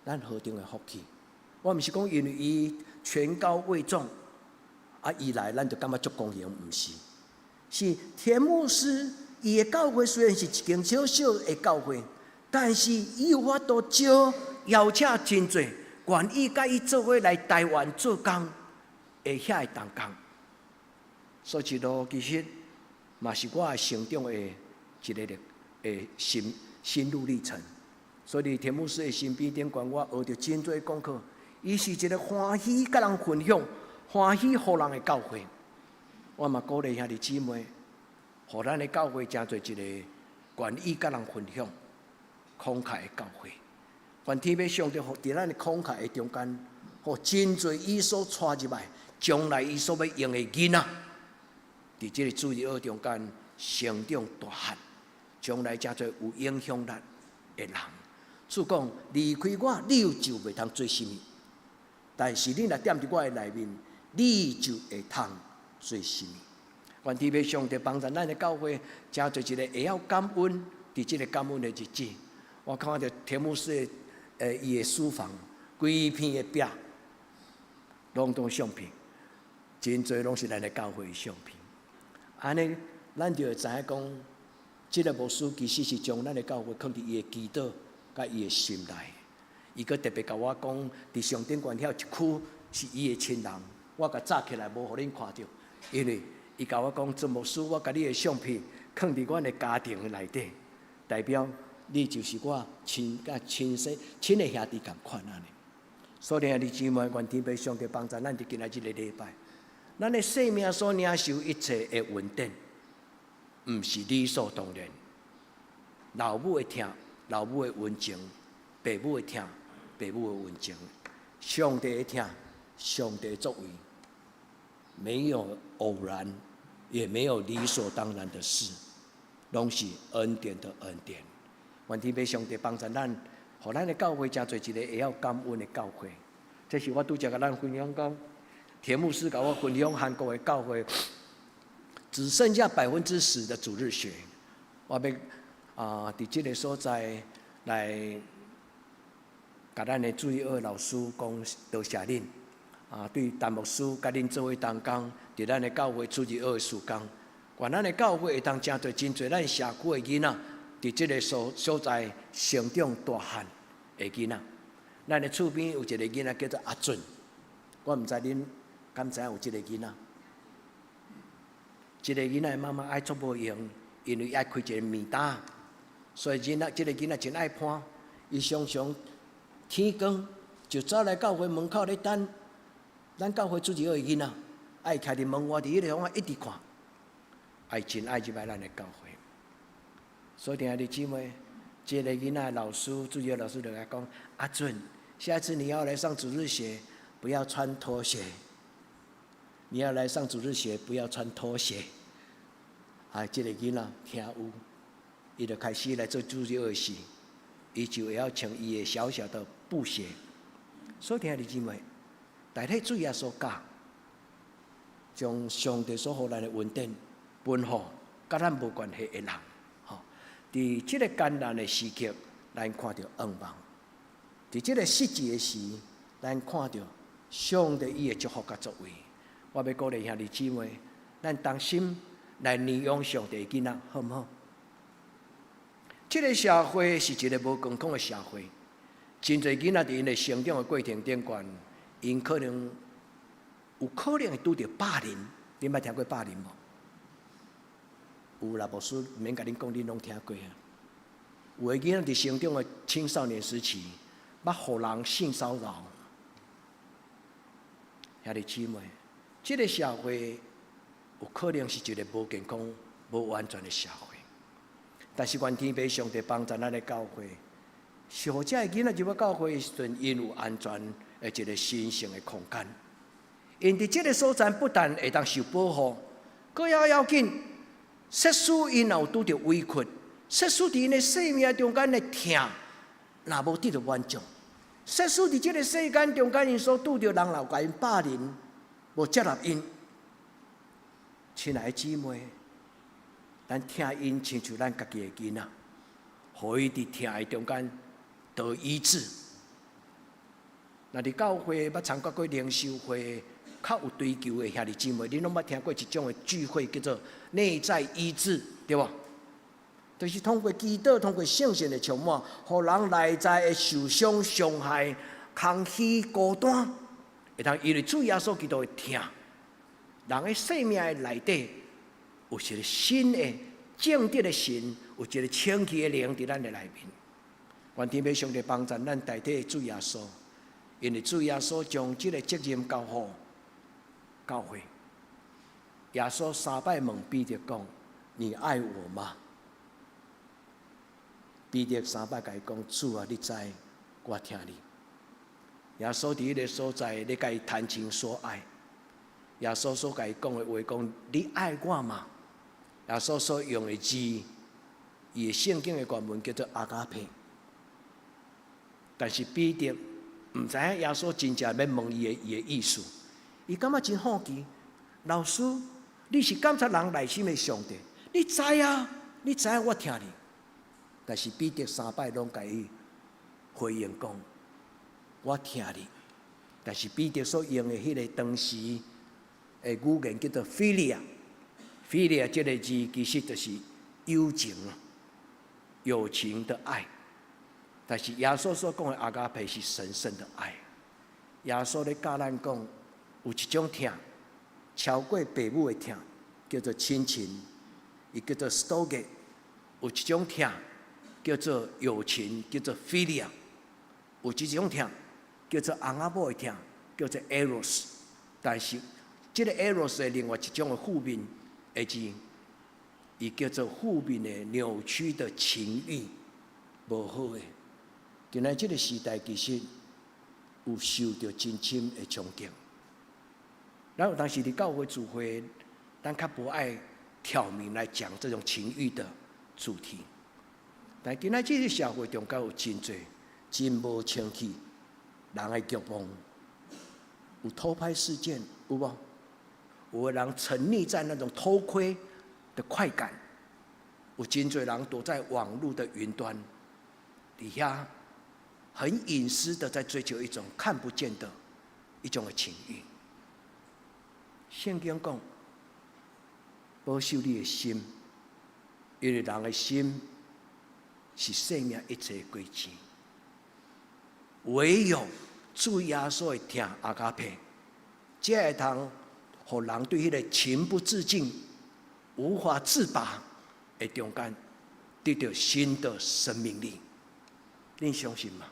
Speaker 10: 咱何等的福气！我毋是讲因为伊权高位重，伊来咱就感觉足公平，毋是。是田牧师伊的教会虽然是一间小小的教会，但是伊有法度邀请真侪愿意甲伊做伙来台湾做工的遐个同工。所以其实嘛是我成长的一个心路历程，所以田牧师的身边顶管我学到真多功课。伊是一个欢喜甲人分享、欢喜互人的教会。我嘛鼓励兄弟姊妹，互咱的教会成做一个愿意甲人分享、慷慨的教会。愿天父上帝伫咱的慷慨的中间，互真侪伊所带入来，将来伊所要用的囡仔，伫这个主日学中间成长大汉。将来真侪有影响力的人，主讲离开我，你就袂通做什么；但是你若踮伫我的内面，你就会通做什么。愿天父上帝帮助咱的教会，真侪一个会晓感恩，伫这个感恩的日子，我看到田牧师的伊的书房，规片的壁，拢当相片，真侪拢是咱的教会的相片。安尼，咱就会知影讲。这个牧师其实是将咱的教会放伫伊的祈祷，甲伊的心内。伊阁特别甲我讲，伫上顶关遐一区是伊的亲人，我甲炸起来无互恁看到，因为伊甲我讲，做牧师，我甲你的相片放伫阮的家庭内底，代表你就是我亲的兄弟共款安尼。所以弟姊妹，愿天父上帝帮助咱伫今仔日个礼拜，咱的生命所领受一切的稳定，毋是理所当然。老母的疼，老母的温情；爸母的疼，爸母的温情。上帝的疼，上帝的作为，没有偶然，也没有理所当然的事，拢是恩典的恩典。愿天父上帝帮助咱，互咱的教会真做一个会晓感恩的教会。这是我拄则甲咱分享讲，田牧师甲我分享韩国的教会只剩下10%的主日学，我要伫即个所在来。甲咱的主日学老师讲多谢恁，对陈牧师甲恁做伙同工，伫咱的教会主日学的事工，愿咱的教会会当真侪真侪咱社区的囡仔，伫即个所在成长大汉的囡仔。咱的厝边有一个囡仔叫做阿俊，我毋知恁敢知影有即个囡仔？即个囡仔的妈妈爱做无用，因为爱开一个面摊，所以即个囡仔真爱攀，伊常常。天光就走来教会门口咧等，咱教会主日学的囡仔，爱徛伫门外伫迄个方啊一直看，爱真爱入来咱的教会。所以弟兄姊妹，这个囡仔老师主日学老师就来讲：阿俊，下次你要来上主日学，不要穿拖鞋。你要来上主日学，不要穿拖鞋。这个囡仔听有，伊就开始来做主日学时。伊就会晓穿伊的小小的布鞋。所以弟兄姊妹，代替主耶稣教，将上帝所予咱的稳定分予甲咱无关系的人。伫即个艰难的时刻，咱看到盼望；伫即个失志的时，咱看到上帝伊的祝福甲作为。我要鼓励兄弟姊妹，咱当心来领养上帝的囡仔，好毋好？这个社会是一个无健康的社会，真侪囡仔伫因的成长的过程顶悬，因可能会拄着霸凌。恁捌听过霸凌无？有啦，牧师毋免甲恁讲，恁拢听过啊。有的囡仔伫成长的青少年时期，捌互人性骚扰。兄弟姊妹，这个社会有可能是一个无健康、无完全的社会。但是，愿天父上帝帮助咱的教会，是互这个囡仔入到教会时阵，因有安全的一个神圣的空间。因伫这个所在不但会当受保护，更要紧，设施因若有拄着委屈，设施伫因的生命中间的疼，若无得到满足，设施伫这个世间中间因所拄着人老甲因霸凌，无接纳因，亲爱的姊妹。咱听因亲像咱家己的囡仔，互伊伫听的中间得医治。若伫教会捌参加过灵修会，较有追求的兄弟姊妹，恁拢捌听过一种的聚会，叫做内在医治，对无？就是通过祈祷，通过圣神的充满，互人内在的受伤、伤害、空虚、孤单，会当因为主耶稣基督的听，人的生命的内底。有一个新的正直的神，有一个清气的灵伫咱的内面。愿天父上帝帮助咱代替主耶稣，因为主耶稣将这个责任交予教会。耶稣3摆问彼得讲：“你爱我吗？”彼得3摆甲伊讲：“主啊，你知我听你。”耶稣伫迄个所在，咧甲伊谈情说爱。耶稣所甲伊讲的话讲：“你爱我吗？”耶稣所用的字，伊的圣经的原文叫做阿加佩。但是彼得毋知影耶稣真正要问伊的意思，伊感觉真好奇。老师，你是监察人内心的上帝，你知啊？你知影我听你。但是彼得3摆拢甲伊回应讲：“我听你。”但是彼得所用的迄个当时的语言叫做 philia。philia 这个字其实就是友情、友情的爱。但是耶稣所讲的阿加培是神圣的爱。耶稣咧教咱讲，有一种疼超过父母的疼，叫做亲情，伊叫做 storge。有一种疼叫做友情，叫做 philia。有一种疼叫做翁仔某的疼，叫做 eros。但是，这个 eros 的另外一种的负面的字，伊叫做负面的扭曲的情欲，无好的。今仔这个时代其实有受到真深的冲击。然后当时伫教会聚会，咱较无爱挑明来讲这种情欲的主题。但今仔这个社会中，有真侪真无清气人的欲望，有偷拍事件，有无？有的人沉溺在那种偷窥的快感，有真侪人躲在网络的云端底下，很隐私的在追求一种看不见的一种的情欲。圣经讲，保守你的心，因为人的心是生命一切的轨迹。唯有主耶稣的疼阿加佩，才会通互人对迄个情不自禁、无法自拔的中间，得到新的生命力。恁相信吗？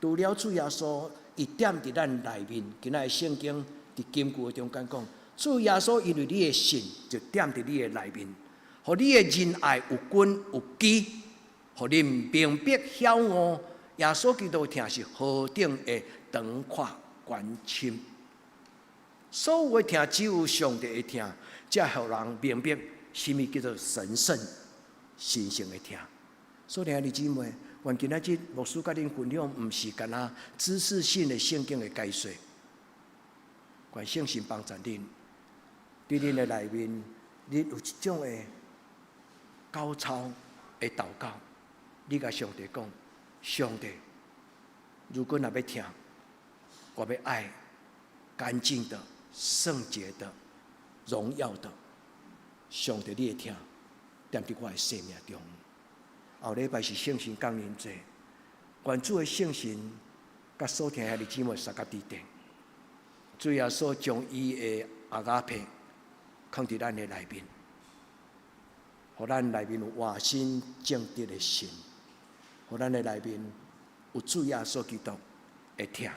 Speaker 10: 除了主耶稣，伊点伫咱内面，今仔圣经伫金句中间讲，主耶稣因为你的信，就点伫你的内面，互你的仁爱有根有基，互你明白晓悟。耶稣基督疼是何等的长阔关深，所有的疼只有上帝的疼，才互人明白什么叫做神圣、神圣的疼。所以，弟兄姊妹，愿今仔日牧师甲恁分享，毋是干那知识性的圣经的解说，愿圣神帮助恁，伫恁的内面，恁有一种的高超的祷告，你甲上帝讲。上帝，如果若要听，我要爱干净的、圣洁的、荣耀的，上帝你会听，踮伫我的生命中。后礼拜是圣神降临节，愿主的圣神甲所听的弟兄姊妹三甲地定，主耶稣将伊的阿加佩放伫咱的内面，互咱内面有活心正直的心。互咱的内面有主耶稣基督的疼，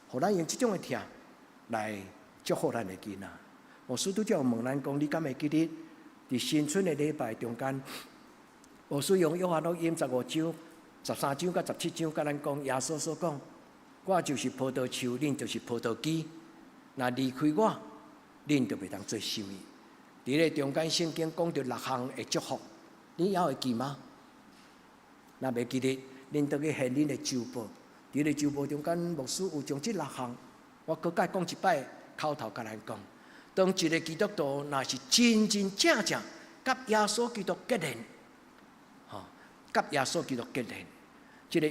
Speaker 10: 互咱用这种的疼来祝福咱的囡仔。牧师拄则有问咱讲，你敢会记得伫新春的礼拜中间，牧师用约翰福音15章、13章、17章，甲咱讲耶稣所讲：我就是葡萄树，恁就是葡萄枝。若离开我，恁就袂当做什么。伫咧中间圣经讲到6项的祝福，你还会记吗？若袂记得，恁倒去献恁的周报。伫咧周报中间，牧师有将这6项，我搁再讲一摆，口头甲咱讲。当一个基督徒若是真真正正甲耶稣基督结连，甲耶稣基督结连，这个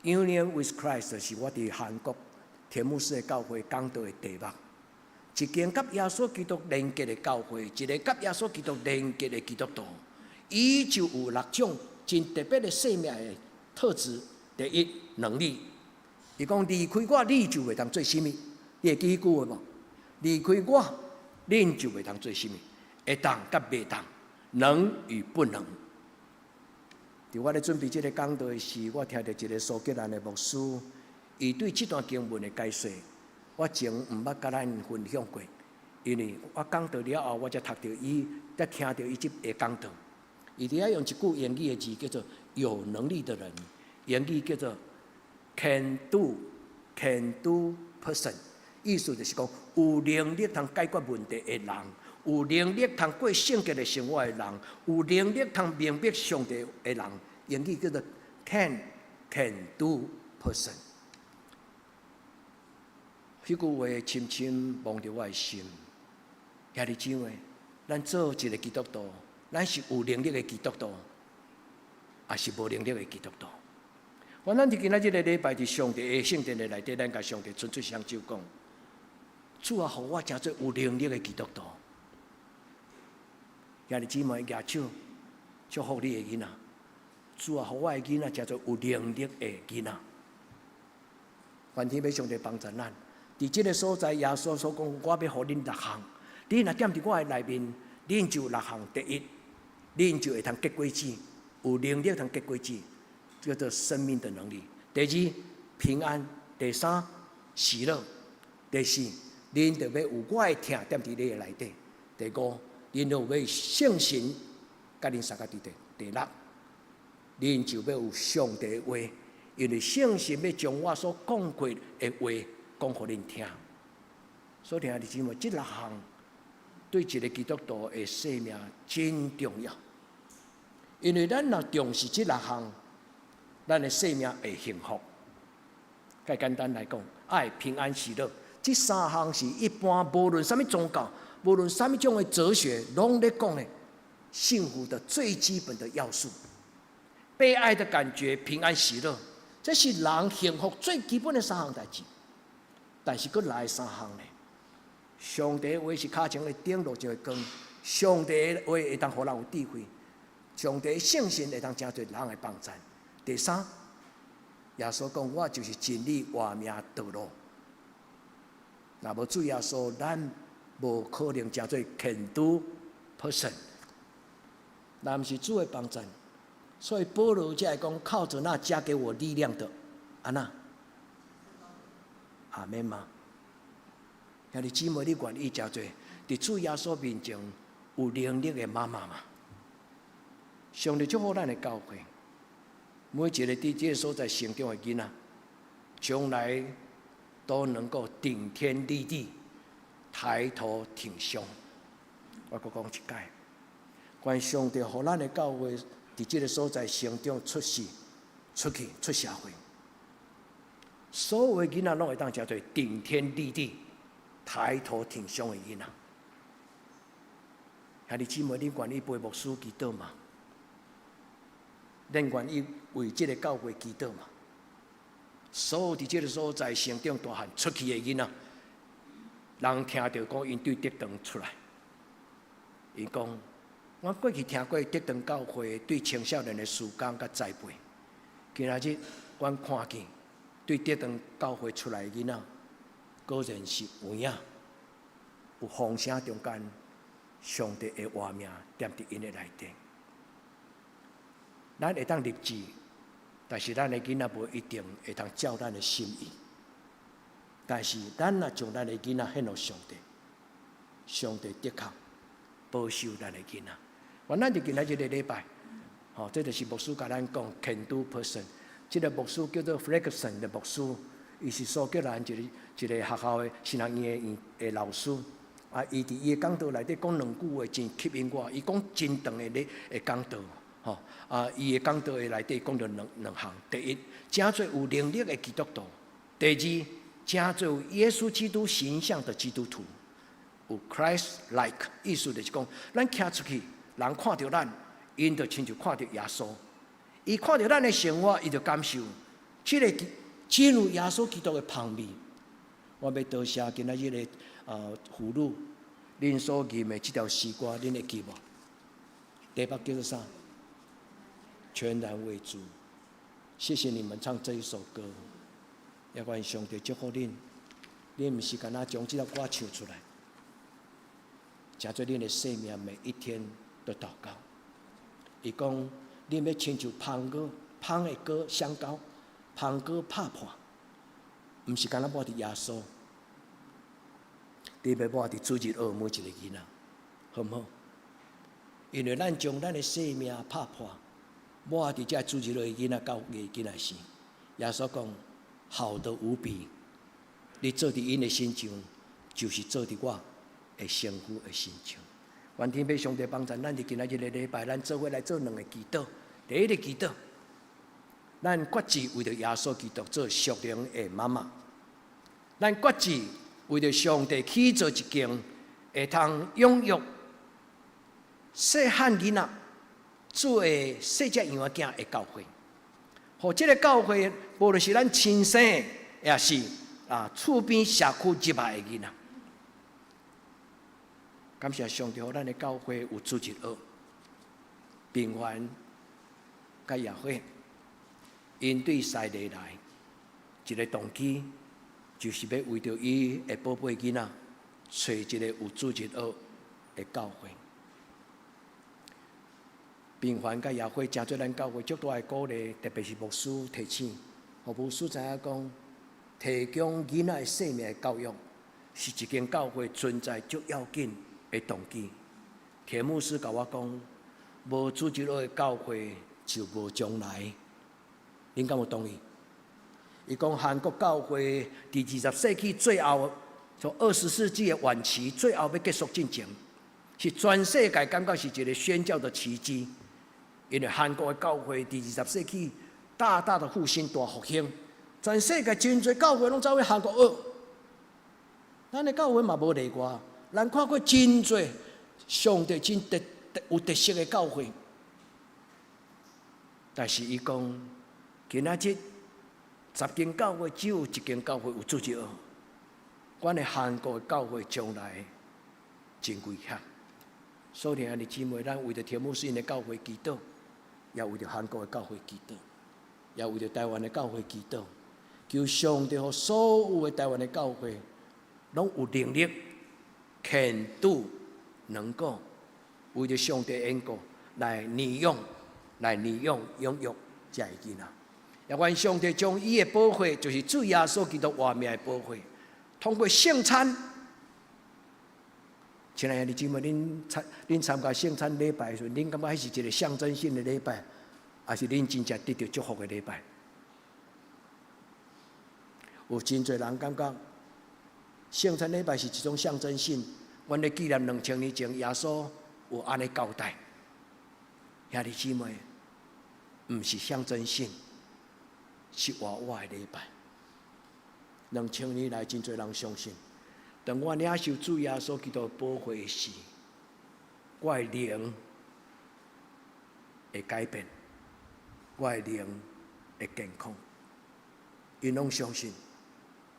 Speaker 10: Union with Christ 是我伫韩国天牧师的教会讲道的题目。一间甲耶稣基督连结的教会，一个甲耶稣基督连结的基督徒，伊就有6种。真特别的生命的特质，第一能力。伊讲离开我，你就袂当做什么？你会记迄句话无？离开我，恁就袂当做什么？会当甲袂当，能与不能。伫我咧准备这个讲道的时，我听到一个苏格兰的牧师，伊对这段经文的解说，我前毋捌甲咱分享过，因为我讲道了后，我才读到伊，才听到伊即个讲道。伊伫遐用一句英语的字叫做“有能力的人”，英语叫做 “can do person”， 意思就是讲有能力通解决问题的人，有能力通过圣洁的生活的人，有能力通明白上帝的人，英语叫做 “can do person”。迄句话深深蒙着我的心，兄弟姊妹，咱做一个基督徒。咱是有能力的基督徒，也是无能力的基督徒。咱伫今仔日个礼拜伫上帝的圣殿的内底，咱甲上帝伸出双手讲：主啊，互我成做有能力的基督徒。兄弟姊妹，举手祝福你的囡仔。主啊，互我的囡仔成做有能力的囡仔。愿天父上帝帮助咱。伫即个所在，耶稣所讲，我要互恁6项，你若踮伫我的内面，恁就有6项。第一。恁就会通结果子，有能力通结果子，叫做生命的能力。第二，平安；第三，喜乐；第四，恁就要有我的听踮伫你的内底；第五，恁就要圣神甲恁三个伫地；第六，恁就要有上帝的话，因为圣神要将我所讲过的话讲互恁听。所以兄弟姊妹，这6项对一个基督徒的生命真重要，因为咱若重视这6项，咱的生命会幸福。介简单来讲，爱、平安、喜乐，这3项是一般无论什么宗教，无论什么种的哲学，拢咧讲的幸福的最基本的要素。被爱的感觉，平安喜乐，这是人幸福最基本的3项代志。但是，佫来3项呢？上帝的话是脚前的灯，路前的光。上帝的话会当互人有智慧，上帝的圣神会当真侪人的帮助。第三，耶稣讲：“我就是真理、活命、道路。”若无主耶稣，咱无可能真做can do person。咱毋是主的帮助，所以保罗才会讲：“靠着那加给我力量的，安那？阿门吗？”兄弟姊妹，你愿意真做伫主耶稣面前有能力的妈妈吗？上帝祝福咱的教会，每一个伫这个所在成长的囡仔，将来都能够顶天立地、抬头挺胸。我阁讲一解，愿上帝互咱的教会伫这个所在成长出世、出去、出社会，所有的囡仔拢会当叫做顶天立地、抬头挺胸的囡仔。兄弟姊妹，恁愿意陪牧师祈祷吗？恁愿意为这个教会祈祷吗？所有伫这个所在成长大汉出去的囡仔，人听到讲因对德堂出来，伊讲：我过去听过德堂教会对青少年的事工甲栽培，今仔日阮看见对德堂教会出来的囡仔，果然是有影，有风声中间。上帝的活命踮伫因的内底，咱会当立志，但是咱的囡仔无一定会当照咱的心意。但是咱若将咱的囡仔献予上帝，上帝的确保守咱的囡仔。原咱伫今仔日个礼拜，这就是牧师甲咱讲 can do person。这个牧师叫做 Ferguson 的牧师，伊是苏格兰一个学校的新学院的老师。伊伫伊的讲道内底讲2句话，真吸引我。伊讲真长的讲道，伊的讲道的内底讲到两项：第一，真做有能力的基督徒；第二，真做有耶稣基督形象的基督徒，有 Christ-like。意思就是讲，咱行出去，人看到咱，因就亲像看到耶稣。伊看到咱的生活，伊就感受这个进入耶稣基督的香味。我要多谢今仔日的妇女，恁所吟的这条诗歌，恁会记无？题目叫做啥？全然为主。谢谢你们唱这一首歌，也愿上帝祝福恁。恁毋是干那将这条歌唱出来，真做恁的生命每一天都祷告。伊讲，恁要亲像芳的歌香膏，芳果拍破，毋是干那抹伫耶稣。你要抹伫主日学每一个囡仔，好唔好？因为咱将咱的生命拍破，抹伫这主日学的囡仔到月囡仔时，耶稣讲好得无比。你做伫因的心上，就是做伫我的身躯的心上。愿天父上帝帮助咱伫今仔日的礼拜，咱做伙来做2个祈祷。第一个祈祷，咱决志为着耶稣基督做属灵的妈妈，咱决志。为着上帝去做一间会通养育细汉囡仔做的细只羊仔的教会，互这个教会无论是咱亲生的，也是厝边社区入来的囡仔。感谢上帝，互咱的教会有主日学、平凡、甲夜会，因对西地来一个动机。就是要为着伊的宝贝囡仔，找一个有主日学的教会。平凡甲亚会，真做咱教会足大的鼓励，特别是牧师提醒，互牧师知影讲，提供囡仔的生命的教育，是一间教会存在足要紧的动机。田牧师甲我讲，无组织好的教会就无将来。恁敢有同意？伊讲韩国教会伫20世纪最后，从20世纪的晚期最后要结束进前，是全世界感觉是一个宣教的奇迹。因为韩国的教会伫20世纪大大的复兴、大复兴，全世界真侪教会拢走去韩国学。咱的教会嘛无例外，咱看过真侪上帝真有特色的教会，但是伊讲，今仔日10间教会只有1间教会有组织学。阮的韩国的教会将来真危险。所以兄弟姊妹，咱为着天母师因的教会祈祷，也为着韩国的教会祈祷，也为着台湾的教会祈祷，求上帝和所有的台湾的教会，拢有能力、肯度、能够为着上帝的恩果来利用养育这个囡仔。也愿上帝将伊的保护，就是主耶稣基督活命的保护，通过圣餐。亲爱的姊妹，恁参加圣餐礼拜的时候，恁感觉迄是一个象征性的礼拜，还是恁真正得到祝福的礼拜？有真侪人感觉圣餐礼拜是一种象征性。阮咧纪念2000年前耶稣有安尼交代，兄弟姊妹，毋是象征性，是活活的礼拜。2000年来，真侪人相信。当我领受主耶稣基督保护时，我的灵会改变，我的灵会健康。因拢相信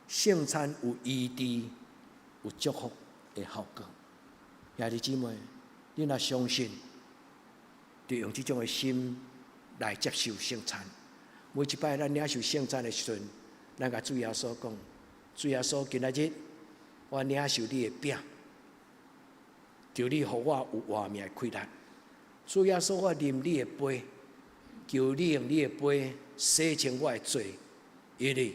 Speaker 10: 圣餐有医治、有祝福的效果。兄弟姊妹，你若相信，就用这种的心来接受圣餐。每一摆咱领受圣餐的时阵，咱甲主耶稣讲：主耶稣，今仔日我领受你的饼，求你予我有活命的气力。主耶稣，我啉你的杯，求你用你的杯洗清我的罪，因为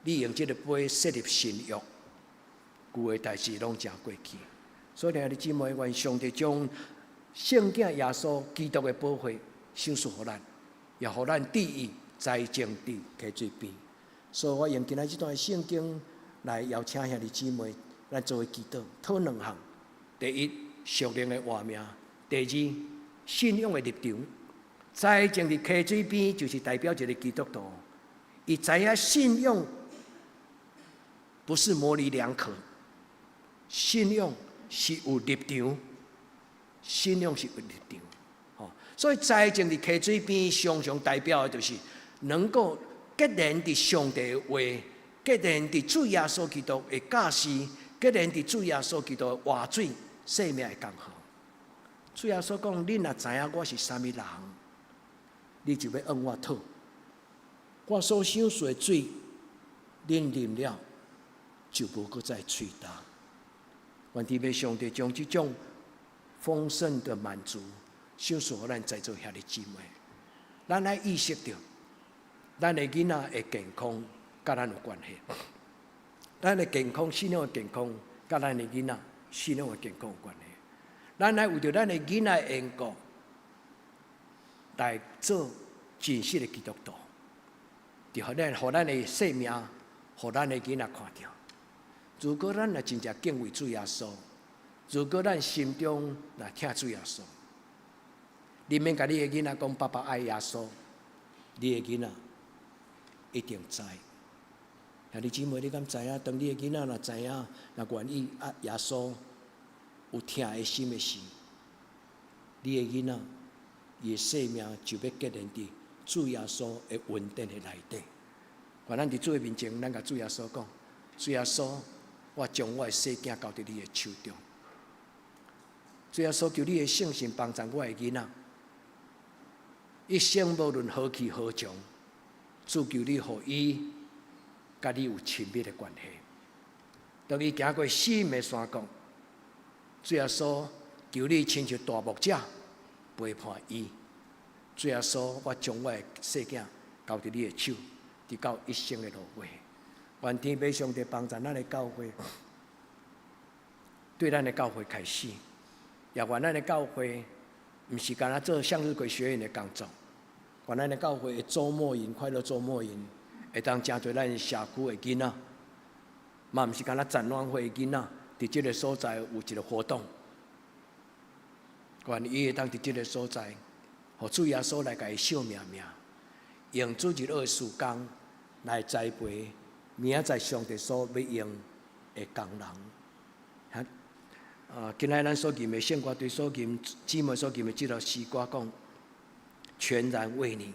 Speaker 10: 你用这个杯设立新约，旧的代志拢正过去。所以，兄弟姊妹，愿上帝将圣经耶稣基督的保护赏赐予咱，也予咱得以栽种伫溪水边。所以我用今仔这段圣经来邀请兄弟姊妹，咱做为祈祷，讨2项：第一，属灵的活命；第二，信仰的立场。栽种伫溪水边，就是代表一个基督徒，伊知影信仰不是模棱两可，信仰是有立场，信仰是有立场。所以栽种伫溪水边，常常代表的就是能够结连伫上帝的话，结连伫主耶稣基督的教示，结连伫主耶稣基督的活水生命的江河。主耶稣讲：恁若知影我是啥物人，你就要按我讨。我所想说的水，恁啉了就无搁再喙焦。愿伫要上帝将这种丰盛的满足，赏赐予咱在座兄弟姊妹。咱要意识到，咱的囡仔的健康甲咱有关系。咱的健康、信仰的健康，甲咱的囡仔信仰的健康有关系。咱来为着咱的囡仔的缘故，来做真实的基督徒，就互咱的生命，互咱的囡仔看到。如果咱若真正敬畏主耶稣，如果咱心中若听主耶稣，你免甲你的囡仔讲爸爸爱耶稣，你的囡仔一定知。兄弟姊妹，你敢知影？当你的囡仔若知影，若愿意爱耶稣，有听的心的时，你的囡仔伊的生命就要结连伫主耶稣的恩典的内底。愿咱伫主的面前，咱甲主耶稣讲：主耶稣，我将我的世囝交伫你的手中。主耶稣，求你的圣神帮助我的囡仔，一生无论何去何从，主求你，互伊甲你有亲密的关系。当伊行过死荫的山谷，主耶稣，求你亲像大牧者陪伴伊，主耶稣，我将我的细囝交伫你的手，直到一生的路尾。愿天父上帝帮助咱的教会，对咱的教会开始，也愿咱的教会毋是干那做向日葵学院的工作，愿咱的教会的周末营、快乐周末营，会当真侪咱社区的囡仔，嘛毋是干那展览会的囡仔，伫即个所在有一个活动，愿伊会当伫即个所在，互主耶稣来甲伊惜命命，用主日学时间来栽培。明仔载上帝所要用的工人，今仔咱所吟的圣歌，对所吟姊妹所吟的这条诗歌讲，全然为你。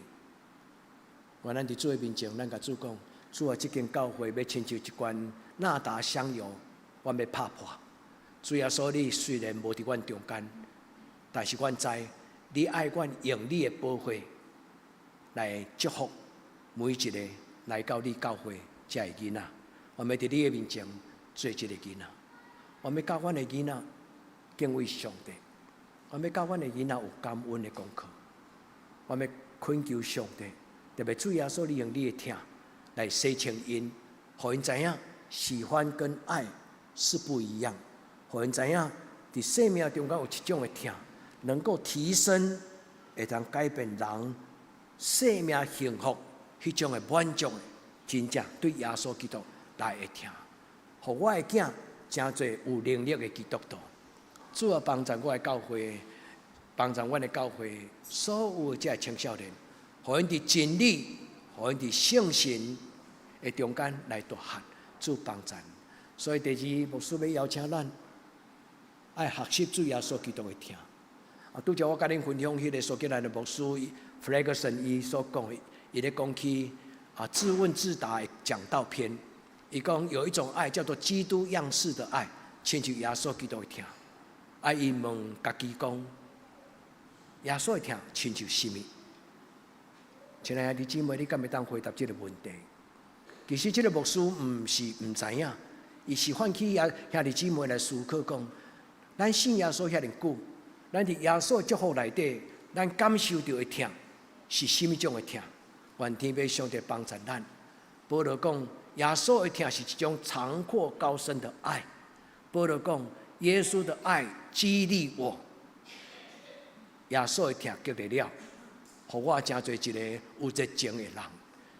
Speaker 10: 愿咱伫主的面前，咱甲主讲，主啊，这间教会要亲像一罐纳达香油，我要拍破。主耶稣，你虽然无伫阮中间，但是阮知你爱阮用你的宝血来祝福每一个来到你教会。这个囡仔，我们伫你的面前做这个囡仔，我们教阮的囡仔敬畏上帝，我们教阮的囡仔有感恩的功课，我们恳求上帝，特别主耶稣利用你的疼来洗清因，互因知影喜欢跟爱是不一样，互因知影伫生命中间有一种的疼，能够提升，会当改变人生命幸福迄种的满足的。真正对耶稣基督来会听，互我的囝真侪有能力的基督徒，主要帮助我的教会，帮助阮的教会所有这青少年，互因伫真理，互因伫圣神的中间来大汉，主帮助。所以第二，牧师要邀请咱爱学习主耶稣基督的听。拄则我甲恁分享迄个苏格兰的牧师 Ferguson 伊所讲的，伊咧讲起。自问自答的讲道篇，伊讲有一种爱叫做基督样式的爱，亲像耶稣基督的听。伊问家己讲，耶稣的听亲像什么？亲爱的姊妹，你敢会当回答这个问题？其实这个牧师毋是毋知影，伊是唤起兄弟姊妹来思考讲，咱信耶稣遐尼久，咱伫耶稣的祝福内底，咱感受到的听是什么种的听？愿天父上帝帮助咱。保罗讲，耶稣的听是一种长阔高深的爱。保罗讲，耶稣的爱激励我。耶稣的听激励了，互我真做一个有热情的人。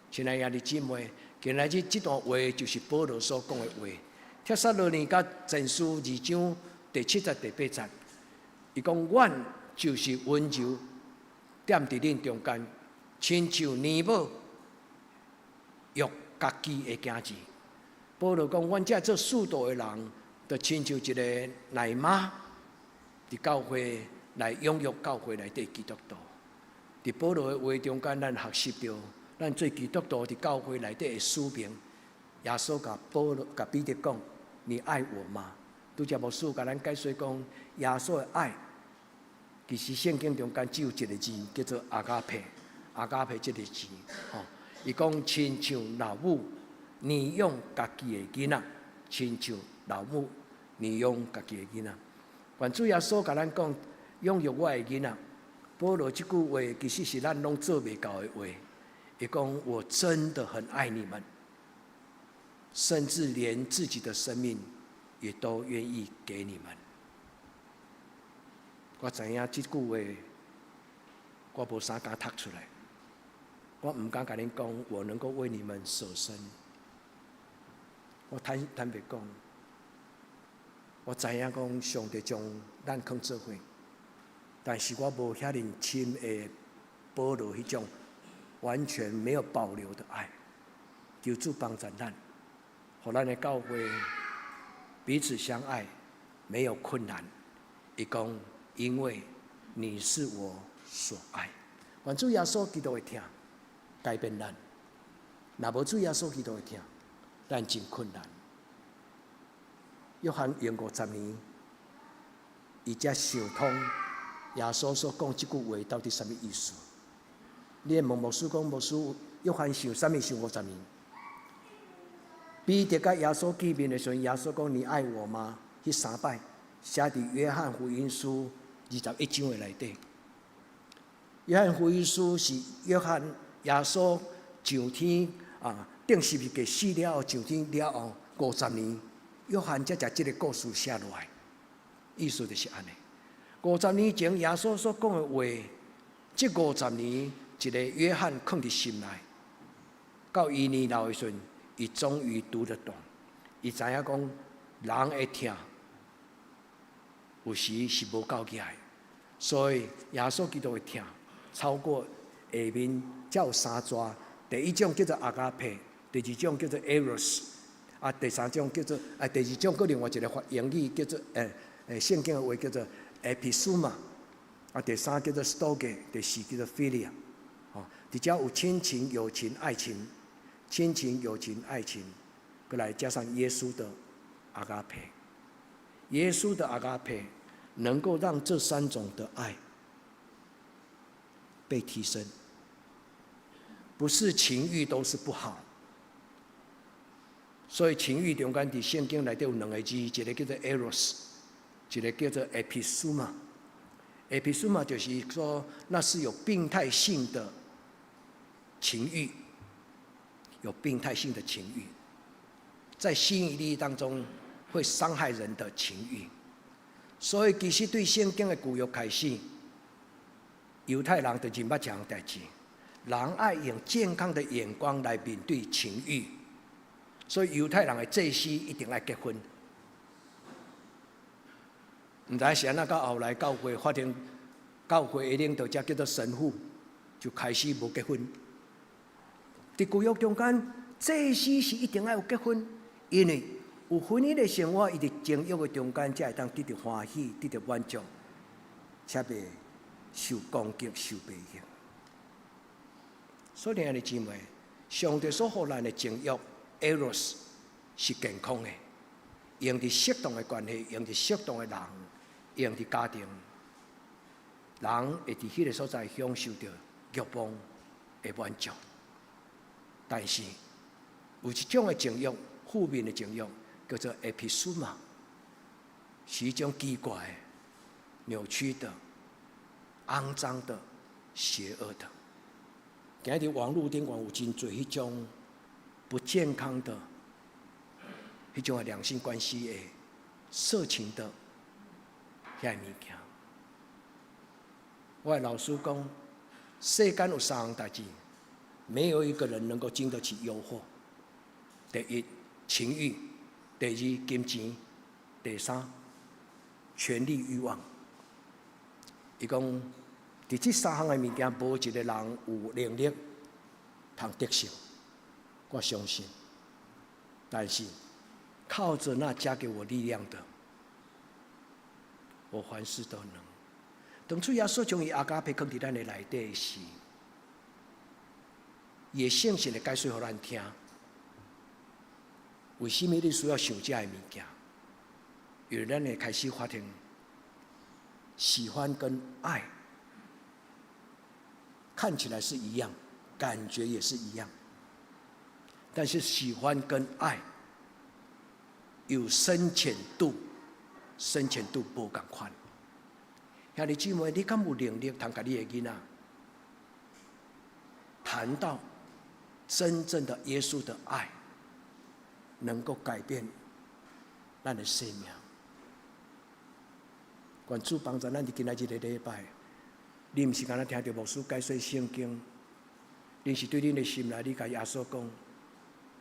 Speaker 10: 亲爱的姊妹，今日这段话就是保罗所讲的话。帖撒罗尼迦前书2章第7节、第8节，伊讲，阮就是温柔踮伫恁中间。亲像年母育家己的囝子，保罗讲，阮这做使徒的人，就亲像一个奶妈，伫教会来养育教会内底基督徒。伫保罗的话中间，咱学习到，咱做基督徒伫教会内底的使命。耶稣甲彼得讲：“你爱我吗？”拄则牧师甲咱解说讲，耶稣的爱，其实圣经中间只有一个字，叫做阿加佩。阿加佩这个字，伊讲亲像老母饲养家己的囡仔，亲像老母饲养家己的囡仔。愿主耶稣甲咱讲，养育我的囡仔。保罗这句话其实是咱拢做袂到的话。伊讲我真的很爱你们，甚至连自己的生命也都愿意给你们。我知影这句话，我无啥敢读出来。我唔敢甲恁讲，我能够为你们舍身。我坦白讲，我知影讲上帝将咱放做伙，但是我无遐认真的保留迄种完全没有保留的爱。求主帮助咱，互咱的教会彼此相爱，没有困难。伊讲，因为你是我所爱。愿主耶稣基督的听。改变咱，若无主耶稣基督的听，咱真困难。约翰用50年，伊才想通耶稣所讲这句话到底什么意思？你会问牧师讲，牧师约翰想什么想50年？彼得甲耶稣见面的时候，耶稣讲：“你爱我吗？”迄3摆写伫约翰福音书21章的内底。约翰福音书是约翰耶稣上天定十字架死了后上天了后50年，约翰才将这个故事写落来。意思就是安尼。50年前耶稣所讲的话，这50年一个约翰藏伫心内，到伊年老的时阵，伊终于读得懂，伊知影讲人会疼，有时是无够起来，所以耶稣基督的疼超过下面才有3抓。第一种叫做阿加佩，第二种叫做 eros， 第三种叫做第二种，另外一个英语叫做圣经的话叫做 episuma， 第三叫做 storge， 第四叫做 philia。伫遮有亲情、友情、爱情，亲情、友情、爱情，过来加上耶稣的阿加佩。耶稣的阿加佩能够让这3种的爱被提升，不是情欲都是不好。所以情欲中间伫圣经内底有2个字，一个叫做 eros， 一个叫做 episuma。episuma 就是说那是有病态性的情欲，有病态性的情欲，在吸引力当中会伤害人的情欲。所以其实对圣经的旧约开始，犹太人就真捌这样代志，人爱用健康的眼光来面对情欲，所以犹太人的祭司一定要结婚。唔知是安怎，到后来教会发现，教会的领导者叫做神父，就开始无结婚。伫旧约中间，祭司是一定要有结婚，因为有婚姻的生活，伊伫情欲的中间，才会当得到欢喜，得到满足，才袂受攻击、受背刑。所以，兄弟姊妹，上帝所予咱的情欲 eros 是健康的，用伫适当的关系，用伫适当的人，用伫家庭，人会伫迄个所在享受到欲望的满足。但是有一种的情欲，负面的情欲，叫做 episuma， 是一种奇怪的、扭曲的、肮脏的、邪恶的。今日网络顶有真侪迄种不健康的、迄种两性关系的、色情的遐物件。我的老师讲，世间有3项代志。没有一个人能够经得起诱惑。第一，情欲；第二，金钱；第三，权力欲望。伊讲，伫这3项的物件，无一个人有能力通得胜。我相信，但是靠着那加给我力量的，我凡事都能。当初耶稣将伊阿加佩放伫咱的内底时，伊的圣性的解说互咱听，为什么你需要想这的物件？因为咱会开始发现，喜欢跟爱看起来是一样，感觉也是一样，但是喜欢跟爱有深浅度，深浅度无同款。兄弟姊妹，你敢有能力通甲你的囡仔谈到真正的耶稣的爱，能够改变咱的生命？愿主帮助咱伫今仔日的礼拜，你毋是干那听到牧师解说圣经，你是对恁的心内，你甲耶稣讲：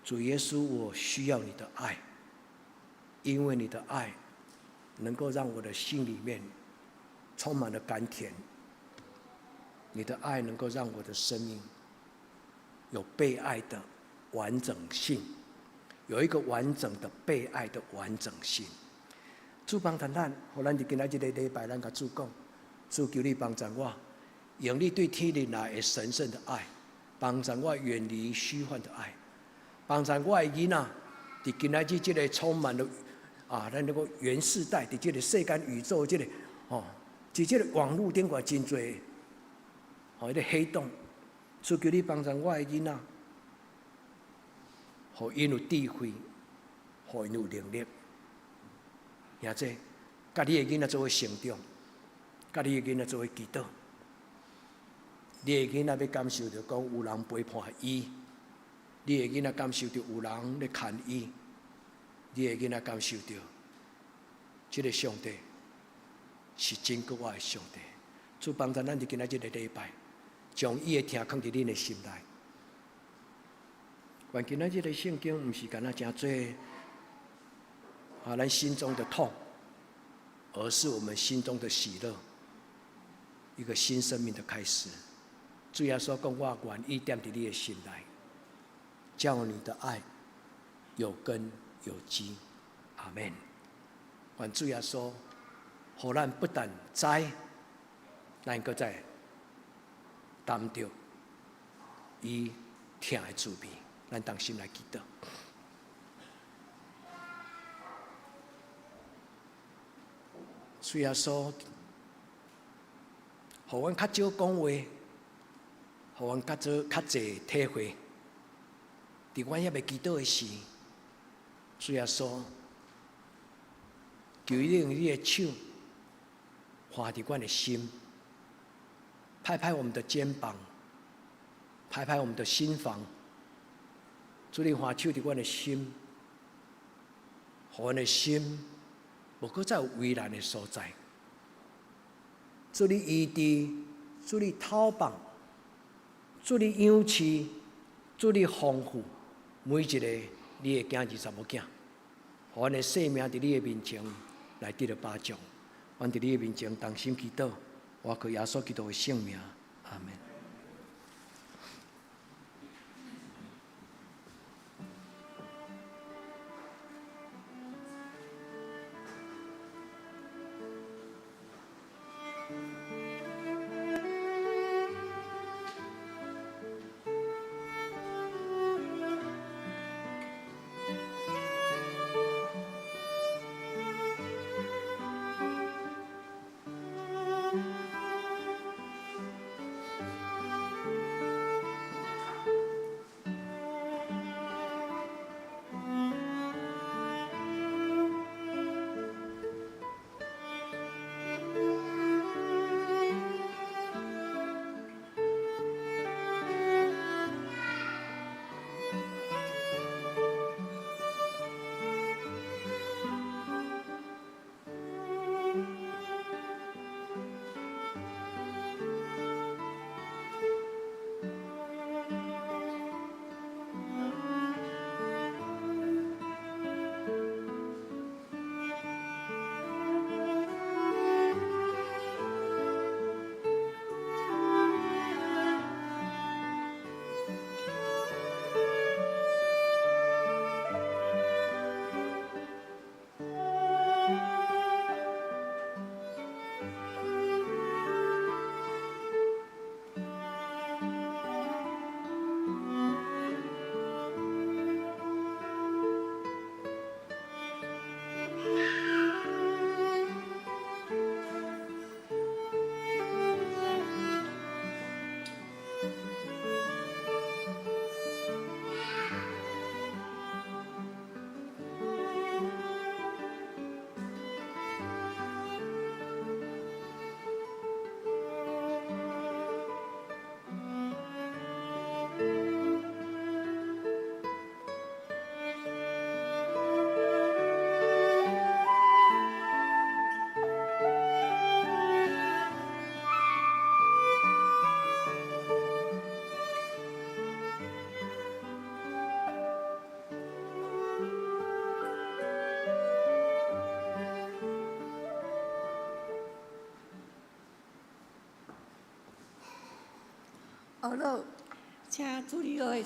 Speaker 10: 主耶稣，我需要你的爱，因为你的爱能够让我的心里面充满了甘甜，你的爱能够让我的生命有被爱的完整性，有一个完整的被爱的完整性。主帮助咱，互咱伫今仔日的礼拜，咱甲主讲：主求你帮助我，用你对天灵来的神圣的爱，帮助我远离虚幻的爱，帮助我的囡仔伫今仔日这个充满了咱那个原世代，伫这个世间宇宙这个伫这个网络顶管真多迄个黑洞。主求你帮助我的囡仔，互因有智慧，互因有能力。兄弟，甲你的囡仔做伙成长，甲你的囡仔做伙祈祷。你的囡仔要感受到讲有人陪伴伊，你的囡仔感受到有人咧牵伊，你的囡仔感受到，这个上帝是真够我的上帝。主帮助咱伫今仔日的礼拜，将伊的听放伫恁的心内。愿今仔日的圣经，毋是干那真多咱心中的痛，而是我们心中的喜乐，一个新生命的开始。主耶稣讲：“我愿意踮伫你的心内，叫你的爱有根有基。”阿门。愿主耶稣，互咱不但知，咱搁再担着伊听的滋味。咱同心来祈祷。主耶稣，互阮较少讲话，互阮较侪体会。伫阮还未祈祷的时，主耶稣，求你用你的手划伫阮的心，拍拍我们的肩膀，拍拍我们的心房。主你划手伫阮的心，互阮的心无搁再有危难的所在。主你医治，主你讨棒，主你养饲，主你丰富每一个你的囝儿查某囝，互阮的生命伫你的面前来得到保障。阮伫你的面前同心祈祷，我靠耶稣基督的圣名，阿门。
Speaker 5: 学老，请注意落。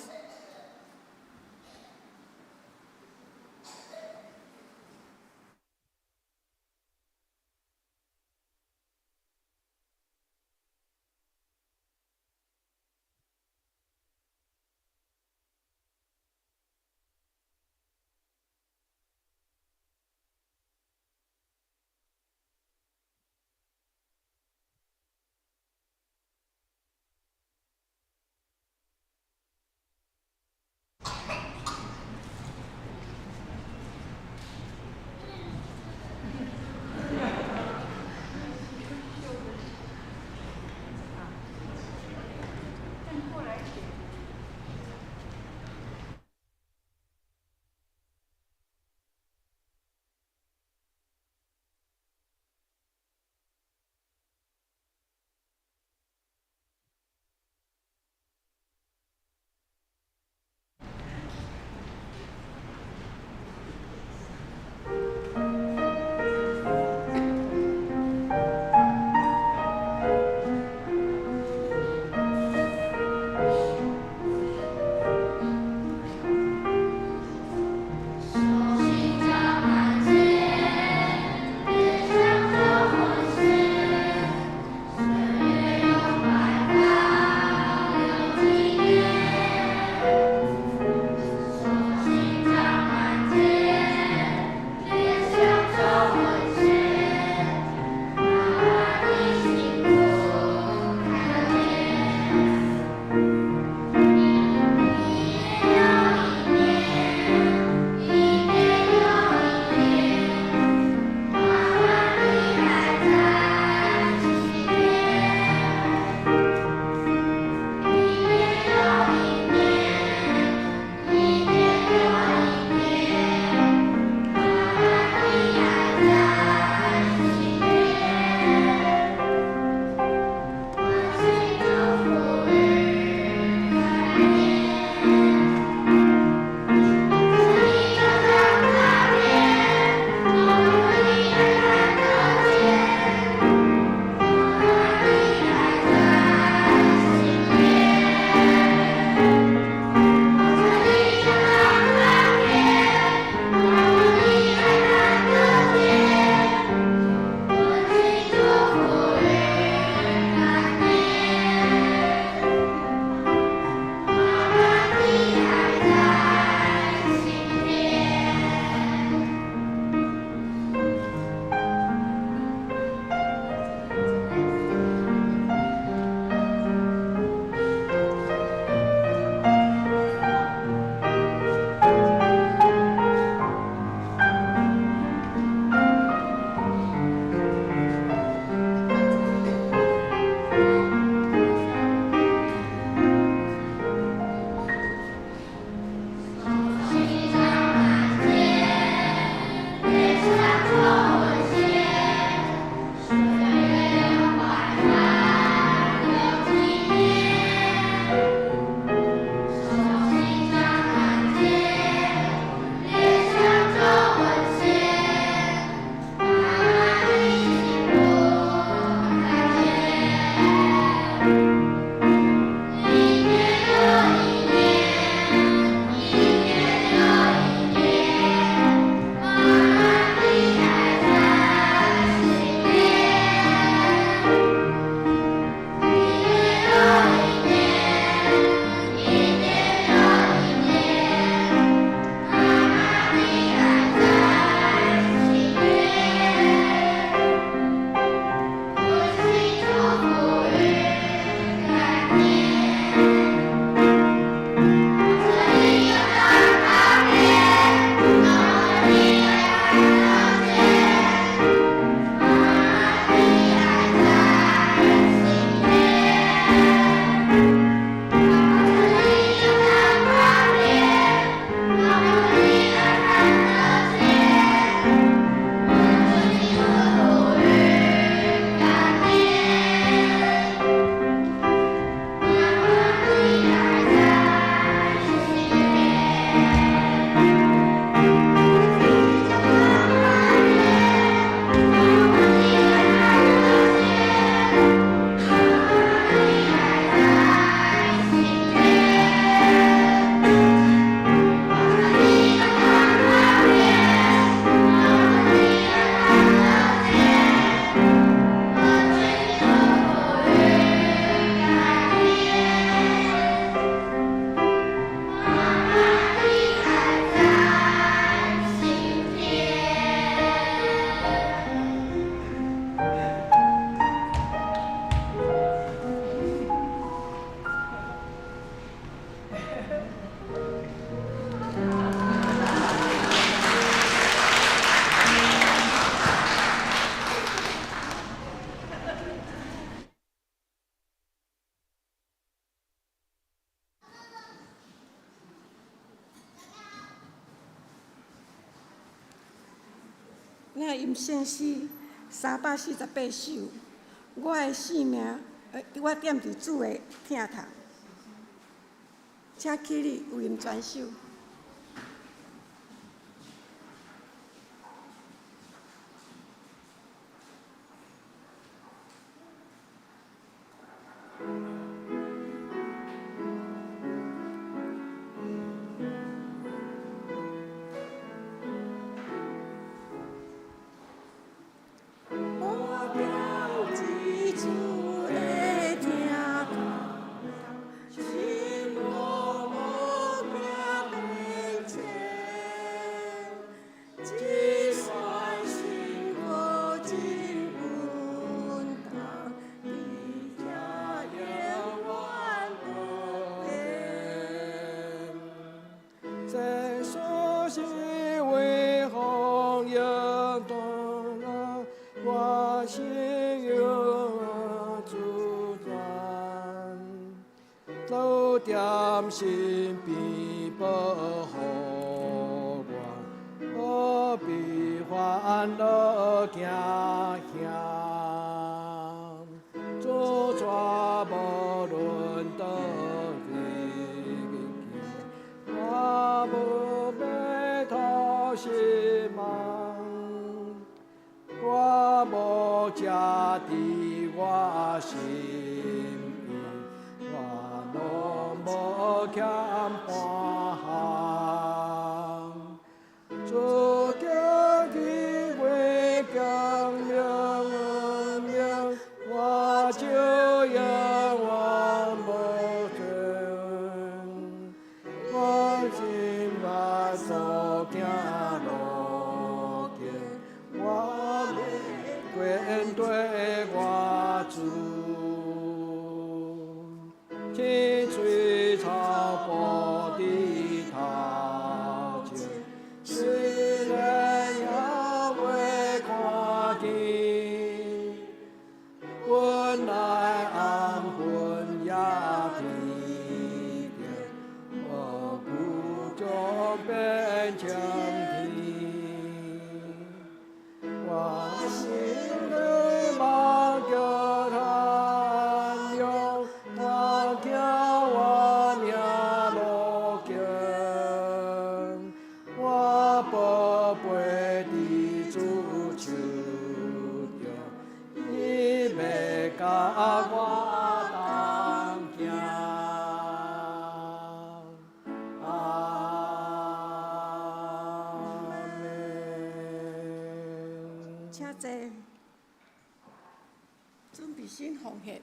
Speaker 5: 领淫圣诗348首，我的性命，我踮伫主的疼痛，请起立为因转首。
Speaker 10: 身边保护我，何必烦恼惊吓？做抓无论倒位，我无要讨失望，我无吃伫我心。无欠半项，做家己为强命，我就永远无存。我心爱所行路径，我面对我主。水草坡的头前，虽然也未看见，本来暗昏也天边，我故将变晴天，我心里望着太阳。叫我命路径，我宝贝的主求着，伊要甲我同行。阿门。
Speaker 5: 请坐，准备先奉献。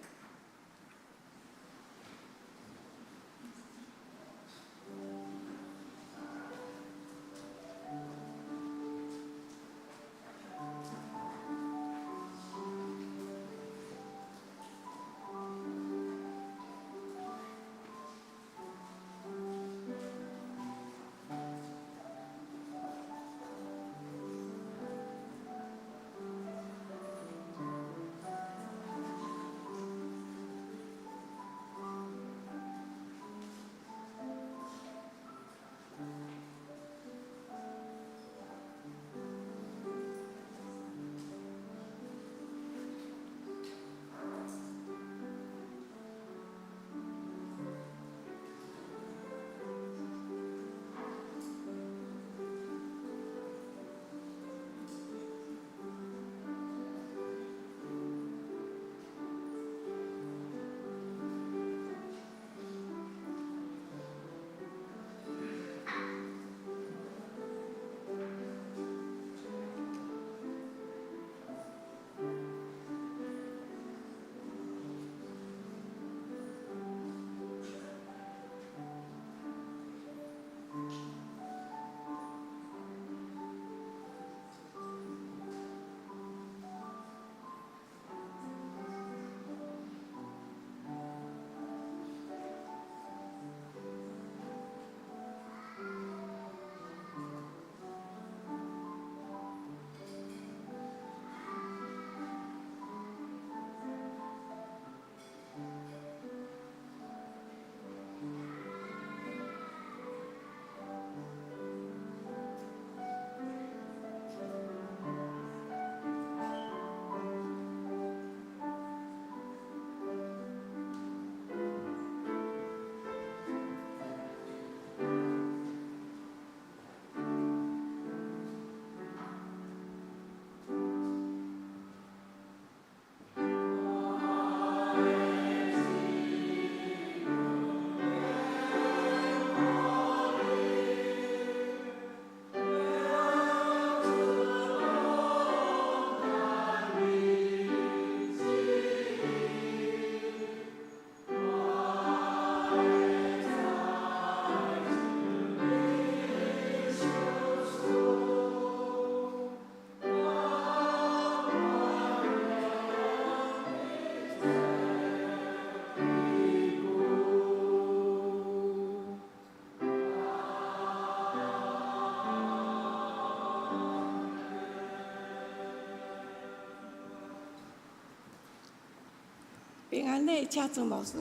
Speaker 5: 平安的车尊牧师。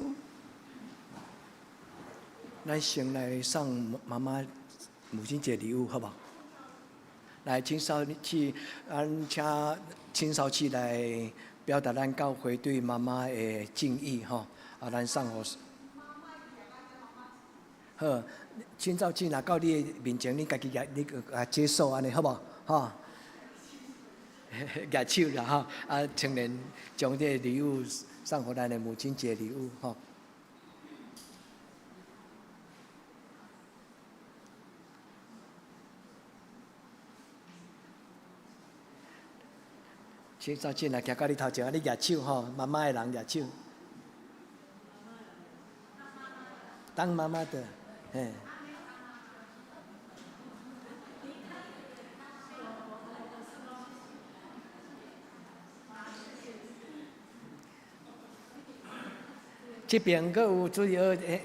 Speaker 10: 咱先来送妈妈母亲节礼物，好不好？来，请扫去，请请扫去来表达咱教会对妈妈的敬意，吼。咱送互。好，请扫去，若到你的面前，你家己你接受安尼，好不好？吼。举手啦，吼！青年将这礼物送互咱的母亲节礼物，吼。请走进来，行到你头前，你举手吼，妈妈的人举手。当妈妈的，嘿。这边阁有主要诶。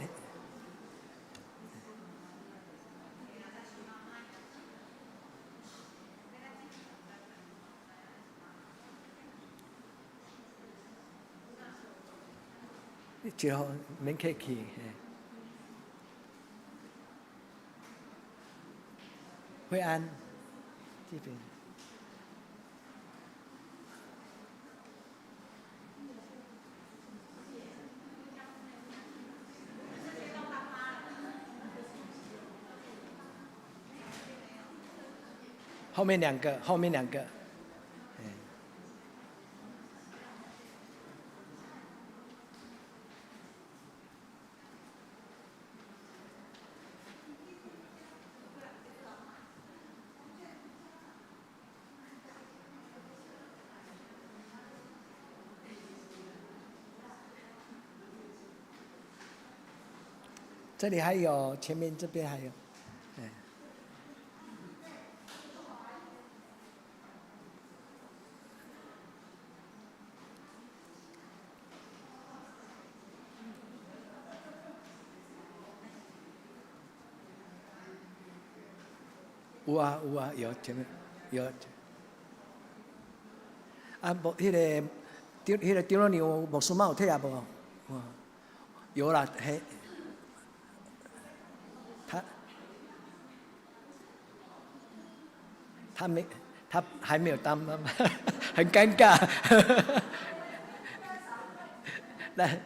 Speaker 10: 就免客气。惠安这边。后面两个，后面两个。这里还有，前面这边还有，有啊有啊有前面有。无迄个张老娘牧师妈有退啊无？有啦，嘿。他还没有当妈妈，很尴尬。来，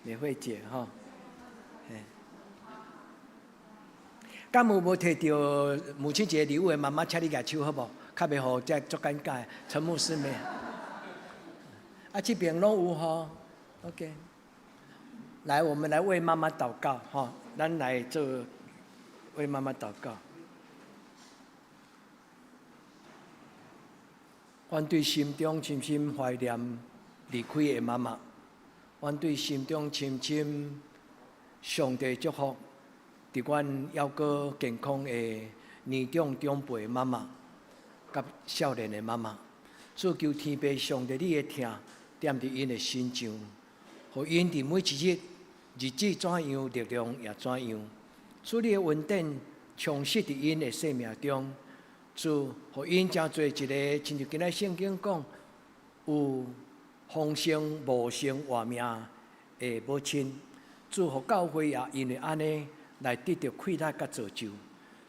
Speaker 10: 美惠姐哈，敢有无摕到母亲节礼物的妈妈，请你举手好不好？较袂好，这足尴尬。陈牧师妹，这边拢有吼 ，OK。来，我们来为妈妈祷告哈，咱来做。为妈妈祷告，阮对心中深深怀念离开的妈妈，阮对心中深深上帝祝福，伫阮还阁健康的年长长辈的妈妈，甲少年的妈妈，主求天父上帝你的疼踮伫因的心上，互因伫每一日日子怎样，力量也怎样。主你的恩典充实伫因的生命中，主，互因真做一个，亲像今仔圣经讲，有丰盛无生活命的母亲。主，互教会也因为安尼来得到快乐甲造就。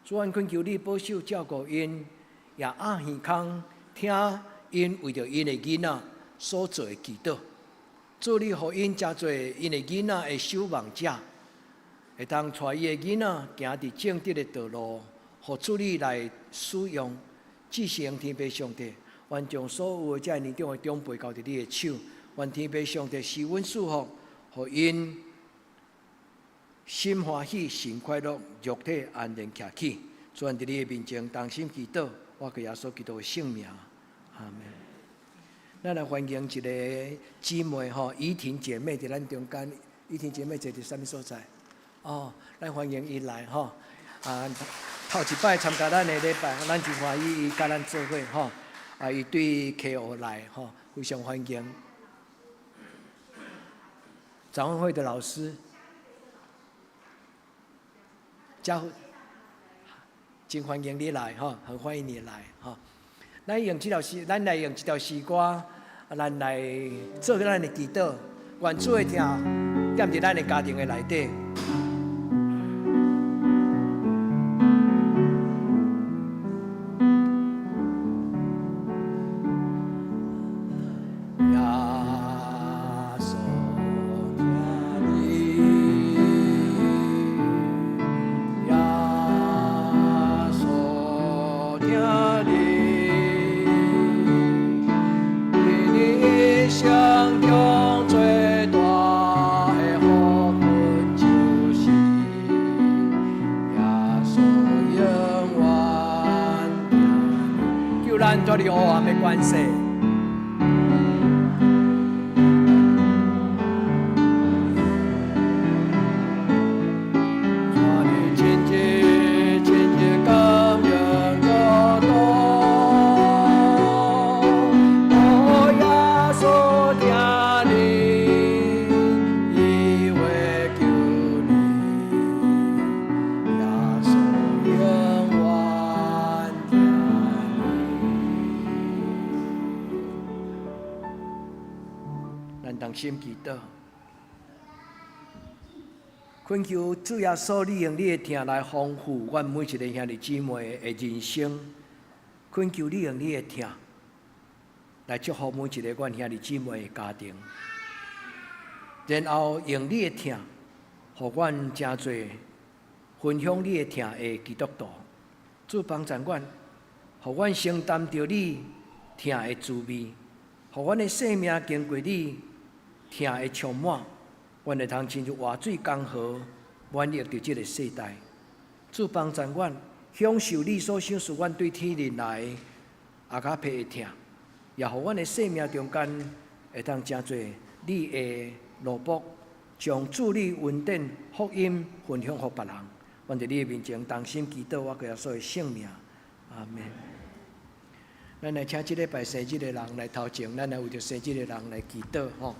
Speaker 10: 主，愿恳求你保守照顾因，也按耳孔听因为着因的囡仔所做的祈祷。主，你互因真做因的囡仔的守望者。会当带伊的囡仔行伫正直的道路，互主你来使用。至圣天父上帝，愿将所有这年长的长辈交伫你的手，愿天父上帝施恩赐福，互因心欢喜、心快乐、肉体安然徛起。主，愿伫你的面前同心祈祷，我给耶稣基督的圣名，阿门。咱来欢迎一个姊妹吼，怡婷姐妹伫咱中间。怡婷姐妹坐伫什么所在？哦，咱欢迎伊来吼，头一摆参加咱的礼拜，咱真欢喜伊甲咱做伙吼，伊对客户来吼，非常欢迎。早晚会的老师，真欢迎你来吼，很欢迎你来吼。咱用这条诗，咱来用这条诗歌，咱来做咱的祈祷，愿主的听，踮伫咱的家庭的内底。脱离黑暗的关系。心祈祷，恳求主耶稣，你用你的听来丰富阮每一个兄弟姊妹的人生。恳求你用你的听来祝福每一个阮兄弟姊妹的家庭，然后用你的听，互阮真侪分享你的听的基督徒。主帮助阮，互阮承担着你听的滋味，互阮的生命经过你听会充满，阮会通亲像活水江河，满溢着这个世代。主帮助阮享受你所享受阮对天人来阿卡佩的听，也互阮的生命中间会通真侪你的罗卜，将主你恩典福音分享给别人。阮在你的面前同心祈祷，我个所有性命，阿门。咱来请这礼拜生日的人来头前，咱来为着生日的人来祈祷吼。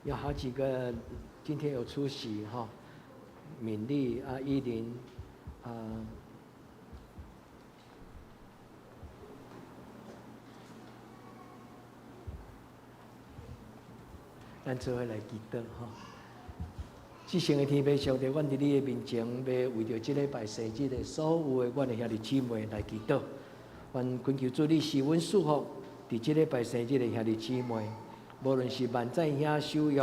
Speaker 10: 有好几个今天有出席哈，敏丽啊、依林啊。咱做伙来祈祷吼。至圣的天父上帝，阮伫你的面前，要为着这礼拜生日的所有的阮的兄弟姊妹来祈祷。愿恳求主你施恩祝福，伫这礼拜生日的兄弟姊妹，无论是万载兄、守约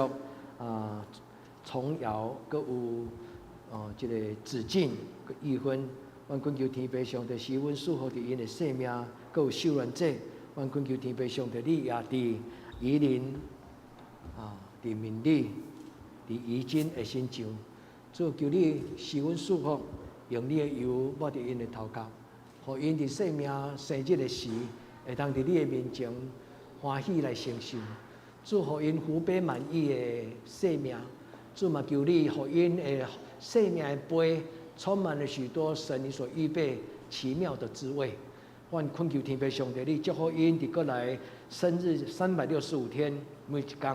Speaker 10: 啊、重瑶，搁有这个子敬、搁义婚，愿恳求天父上帝施恩祝福伫因的生命，搁有受难者，愿恳求天父上帝你也伫宜林。伫民里，伫宜真的身上，主求你施恩祝福，用你的油抹伫因的头壳，互因伫生命生日的时，会当伫你的面前欢喜来承受。主互因福杯满溢的生命，主嘛求你互因的生命的杯充满了许多神你所预备奇妙的滋味。愿恳求天父上帝，你祝福因伫过来生日365天，每一天。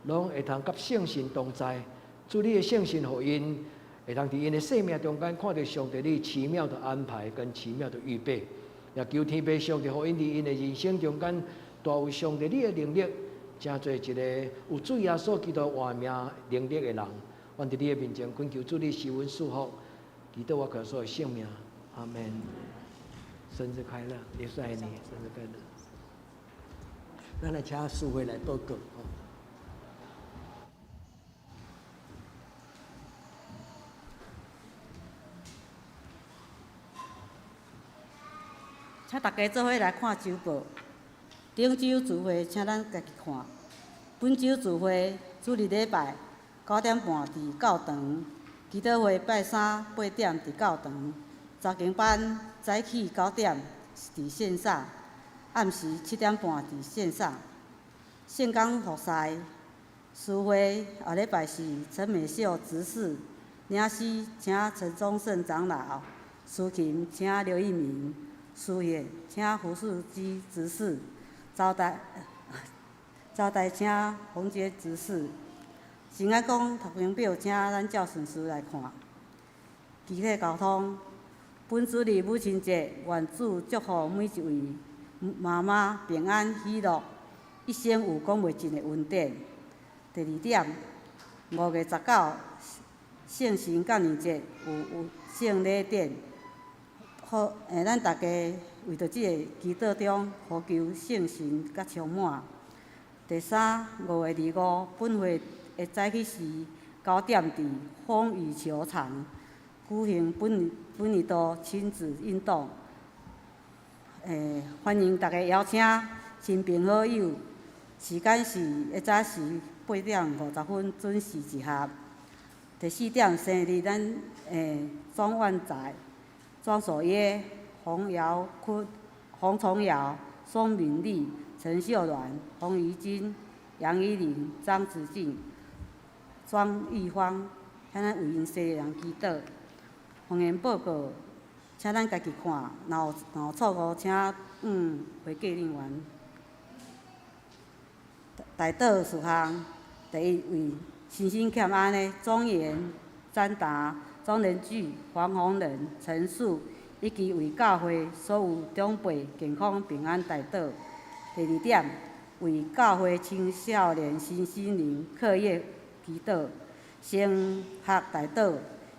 Speaker 10: 拢会通甲圣神同在，主你的圣神互因会通伫因的生命中间看到上帝你奇妙的安排跟奇妙的预备，也求天父上帝互因伫因的人生中间大有上帝你的能力，真做一个有主耶稣基督活命能力的人。愿伫你的面前恳求主你施恩祝福，祈祷我可所有性命，阿门。生日快乐，耶稣爱你，生日快乐。咱来请师会来祷告。
Speaker 4: 请大家做伙来看周报。顶周聚会，请咱家己看。本周聚会主日礼拜9点半伫教堂，祈祷会拜三8点伫教堂，查经班早起9点伫线上，暗时7点半伫线上。圣港服侍诗会后礼拜是陈美秀执事，领诗请陈宗胜长老苏琴请刘一鸣，苏叶请胡世基执事，招待请洪杰执事。新爱讲读经表，请咱赵顺师来看。具体交通，本主日母亲节，愿主祝福每一位妈妈平安喜乐，一生有讲袂尽的恩典。第二点，5月19，圣神降临节有圣礼典，好，咱大家为着即个祈祷中，呼求圣神甲充满。第三，5月25，本会的早起时9点伫丰裕球场举行本年度亲子运动。欢迎大家邀请亲朋好友，时间是下早时8点50分准时集合。第4点，生日咱庄万仔、庄守耶、洪崇尧、宋敏丽、陈秀銮、洪怡君、杨依玲、张子静、庄玉芳，请咱为因生日人祈祷。婚宴报告，请咱家己看，若有错误，请回计领员。大岛事项，第一位辛辛欠安的庄严、詹达、庄仁举、黄宏仁、陈树，以及为教会所有长辈健康平安大岛。第二点，为教会青少年身心灵课业祈祷。升学大岛，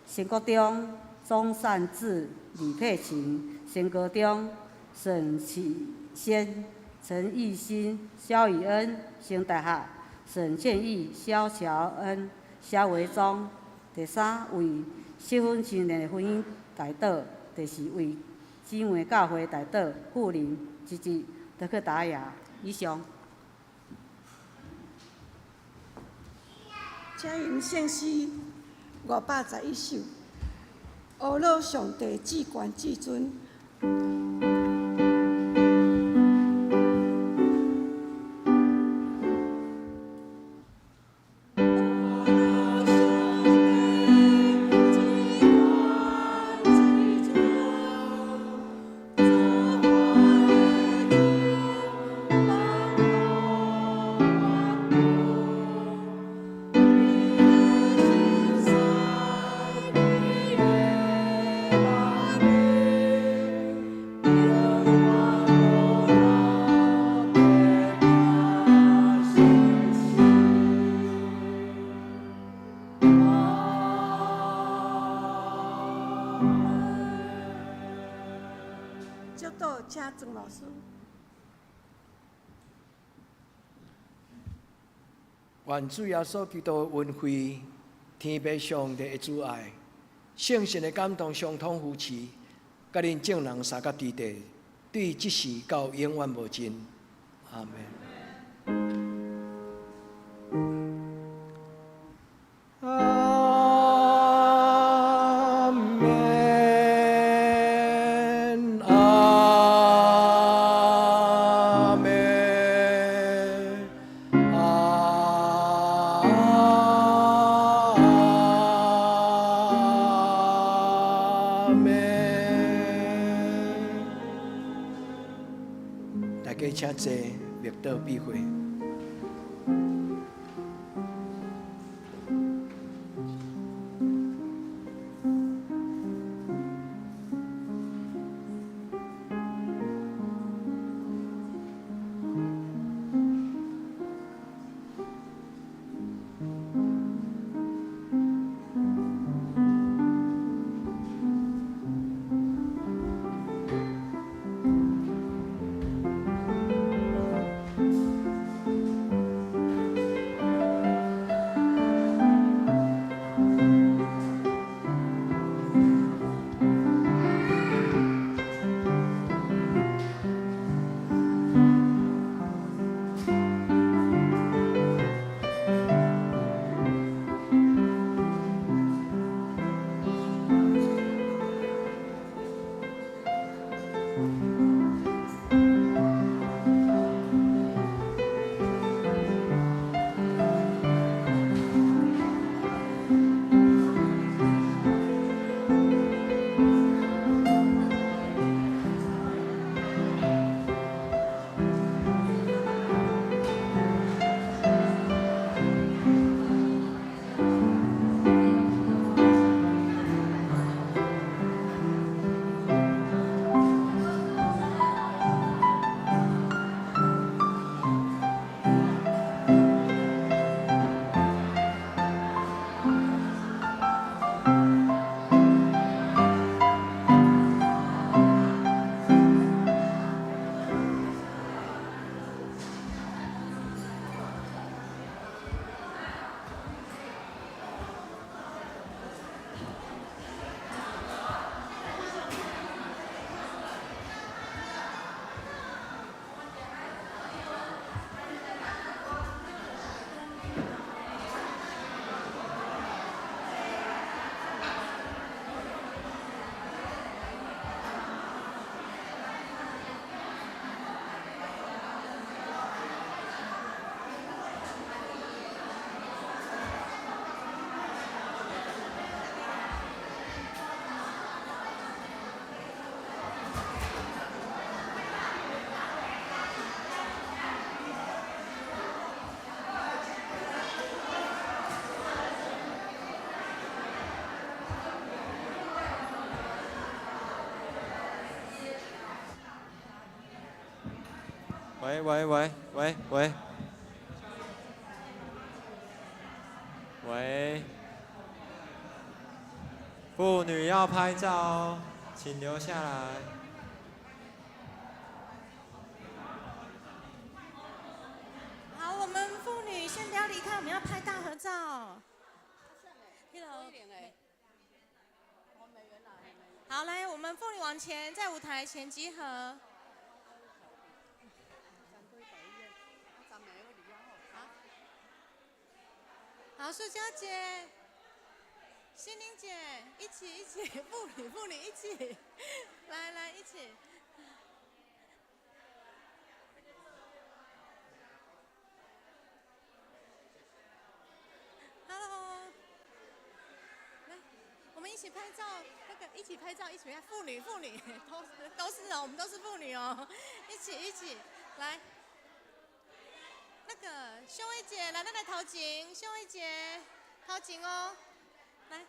Speaker 4: 升国中钟善志、李佩琴，升高中沈启先、陈义新、肖以恩，升大学沈倩义、肖乔恩、肖维忠。第三为适婚青年的婚姻大岛。第四为姊妹教会大岛富林、吉吉、德克达雅。以上。
Speaker 5: 请吟圣诗511首，阿罗上帝至高至尊。接到请曾老师。
Speaker 10: 愿主耶稣基督恩惠、天父上帝的主爱、圣神的感动相通扶持，甲恁众人三甲地地，对即时到永远无尽。阿门。大家请坐，默祷闭会。
Speaker 11: 喂喂喂喂喂喂，妇女要拍照哦，请留下来。
Speaker 2: 好，我们妇女先不要离开，我们要拍大合照。好，来，我们妇女往前，在舞台前集合。好，素娇姐、心灵姐，一起，妇女一起，来一起。Hello， 来，我们一起拍照，一起拍照，一起拍，妇女都是哦，我们都是妇女哦，一起来。那个秀薇姐来投景，秀薇姐投景哦，来，